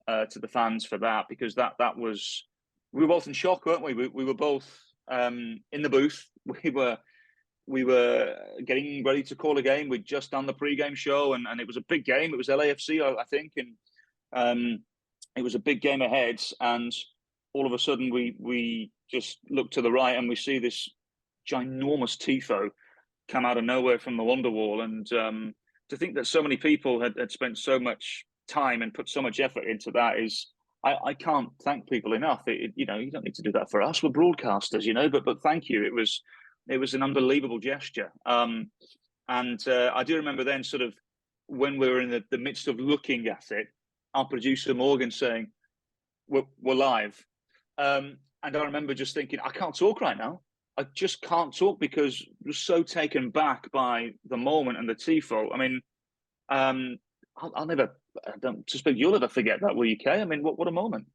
to the fans for that, because that was, we were both in shock, weren't we? We were both in the booth. We were getting ready to call a game. We'd just done the pre-game show, and it was a big game. It was LAFC, I think, and it was a big game ahead. And all of a sudden, we just look to the right and we see this ginormous tifo come out of nowhere from the Wonderwall. And to think that so many people had spent so much time and put so much effort into that is, I can't thank people enough. You don't need to do that for us. We're broadcasters, but thank you. It was an unbelievable gesture. And I do remember then, sort of, when we were in the midst of looking at it, our producer Morgan saying, we're live. And I remember just thinking, I can't talk right now. I just can't talk, because I was so taken back by the moment and the tifo. I mean, I'll never, I don't suspect you'll ever forget that, will you, Kay? I mean, what a moment.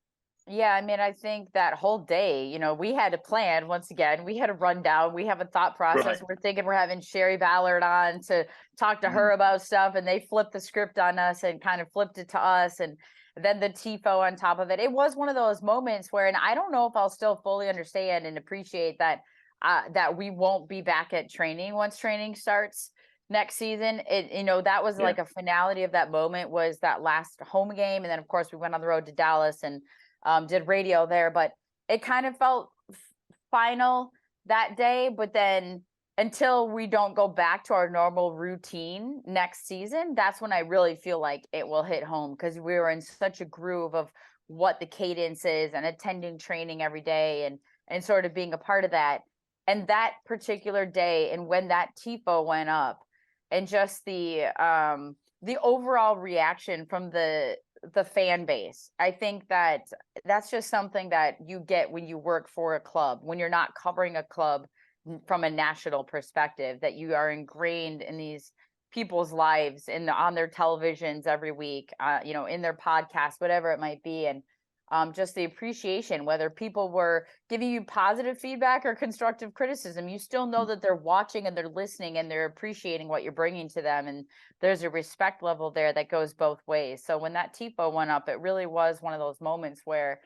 Yeah, I mean, I think that whole day, we had a plan. Once again, we had a rundown. We have a thought process. Right. We're thinking we're having Sherry Ballard on to talk to her about stuff, and they flipped the script on us and kind of flipped it to us, and then the tifo on top of it. It was one of those moments where, and I don't know if I'll still fully understand and appreciate that that we won't be back at training once training starts next season. That was like a finality of that moment, was that last home game, and then of course we went on the road to Dallas and did radio there, but it kind of felt final that day. But then until we don't go back to our normal routine next season, that's when I really feel like it will hit home, because we were in such a groove of what the cadence is and attending training every day and sort of being a part of that. And that particular day, and when that tifo went up, and just the overall reaction from the fan base, I think that that's just something that you get when you work for a club, when you're not covering a club from a national perspective, that you are ingrained in these people's lives and on their televisions every week, in their podcasts, whatever it might be. And just the appreciation, whether people were giving you positive feedback or constructive criticism, you still know that they're watching and they're listening and they're appreciating what you're bringing to them. And there's a respect level there that goes both ways. So when that tifo went up, it really was one of those moments where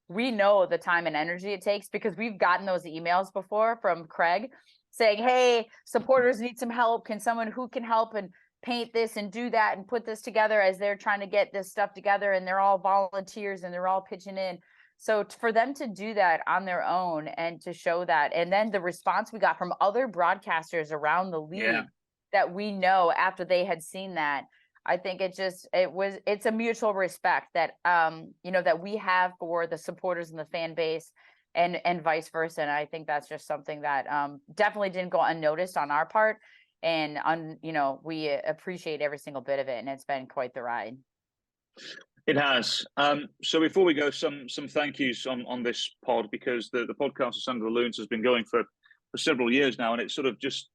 we know the time and energy it takes, because we've gotten those emails before from Craig saying, hey, supporters need some help. Can someone who can help and paint this and do that and put this together, as they're trying to get this stuff together, and they're all volunteers and they're all pitching in. So for them to do that on their own and to show that, and then the response we got from other broadcasters around the league that we know after they had seen that, I think it's a mutual respect that, that we have for the supporters and the fan base and vice versa. And I think that's just something that definitely didn't go unnoticed on our part. And we appreciate every single bit of it. And it's been quite the ride. It has. So before we go, some thank yous on this pod, because the podcast of Sound of the Loons has been going for several years now, and it sort of just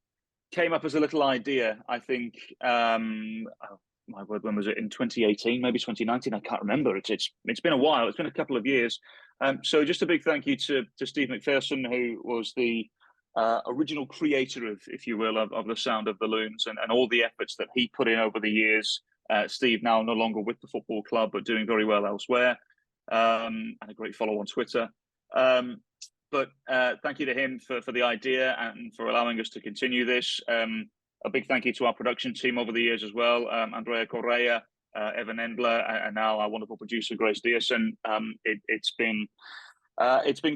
came up as a little idea. I think, my word, when was it? In 2018, maybe 2019? I can't remember. It's been a while. It's been a couple of years. So just a big thank you to Steve McPherson, who was the original creator of, if you will, of the Sound of the Loons, and all the efforts that he put in over the years. Steve now no longer with the football club, but doing very well elsewhere, and a great follow on Twitter. But thank you to him for the idea and for allowing us to continue this. A big thank you to our production team over the years as well, Andrea Correa, Evan Endler, and now our wonderful producer, Grace Dearson. It's been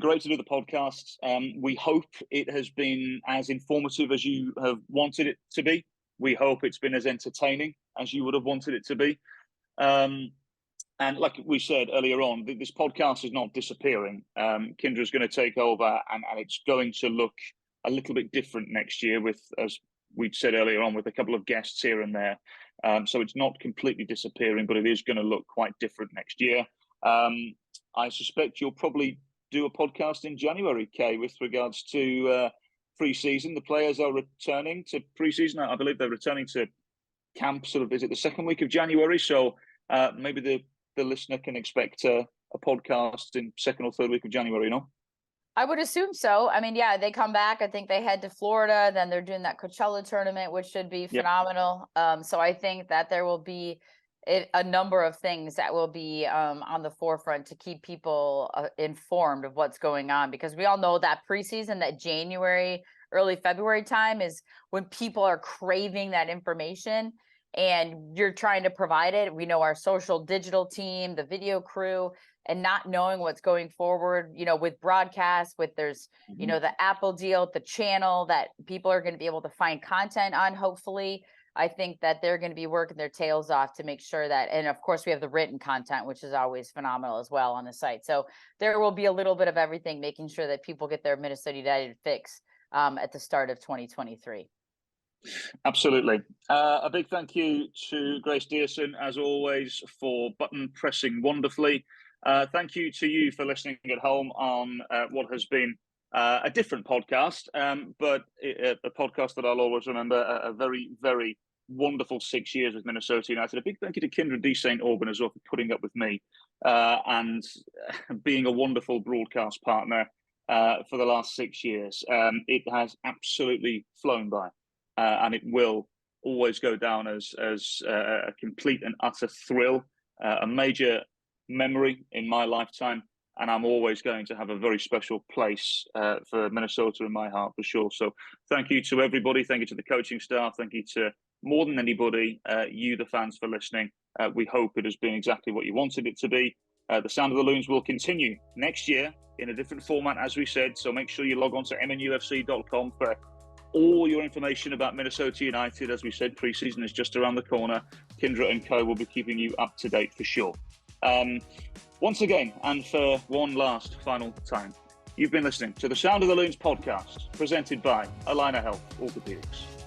great to do the podcast. We hope it has been as informative as you have wanted it to be. We hope it's been as entertaining as you would have wanted it to be. And like we said earlier on, this podcast is not disappearing. Kyndra is going to take over, and it's going to look a little bit different next year with, as we said earlier on, with a couple of guests here and there. So it's not completely disappearing, but it is going to look quite different next year. I suspect you'll probably do a podcast in January, Kay, with regards to pre-season. The players are returning to pre-season. I believe they're returning to camp sort of, is it the second week of January? So maybe the listener can expect a podcast in second or third week of January, no? I would assume so. I mean, yeah, they come back. I think they head to Florida. Then they're doing that Coachella tournament, which should be phenomenal. So I think that there will be a number of things that will be on the forefront to keep people informed of what's going on, because we all know that preseason, that January, early February time is when people are craving that information, and you're trying to provide it. We know our social digital team, the video crew, and not knowing what's going forward, with broadcast, with there's, the Apple deal, the channel that people are going to be able to find content on, hopefully. I think that they're going to be working their tails off to make sure that, and of course we have the written content, which is always phenomenal as well on the site. So there will be a little bit of everything, making sure that people get their Minnesota United fix at the start of 2023. Absolutely. A big thank you to Grace Dearson, as always, for button pressing wonderfully. Thank you to you for listening at home on what has been a different podcast, but a podcast that I'll always remember, a very, very wonderful 6 years with Minnesota United. A big thank you to Kyndra D. St. Aubin as well for putting up with me and being a wonderful broadcast partner for the last 6 years. It has absolutely flown by. And it will always go down as a complete and utter thrill, a major memory in my lifetime, and I'm always going to have a very special place for Minnesota in my heart, for sure. So thank you to everybody. Thank you to the coaching staff. Thank you to, more than anybody, you, the fans, for listening. We hope it has been exactly what you wanted it to be. The Sound of the Loons will continue next year in a different format, as we said. So make sure you log on to MNUFC.com for all your information about Minnesota United. As we said, pre-season is just around the corner. Kyndra and Co will be keeping you up to date for sure. Once again, and for one last final time, you've been listening to the Sound of the Loons podcast, presented by Allina Health Orthopedics.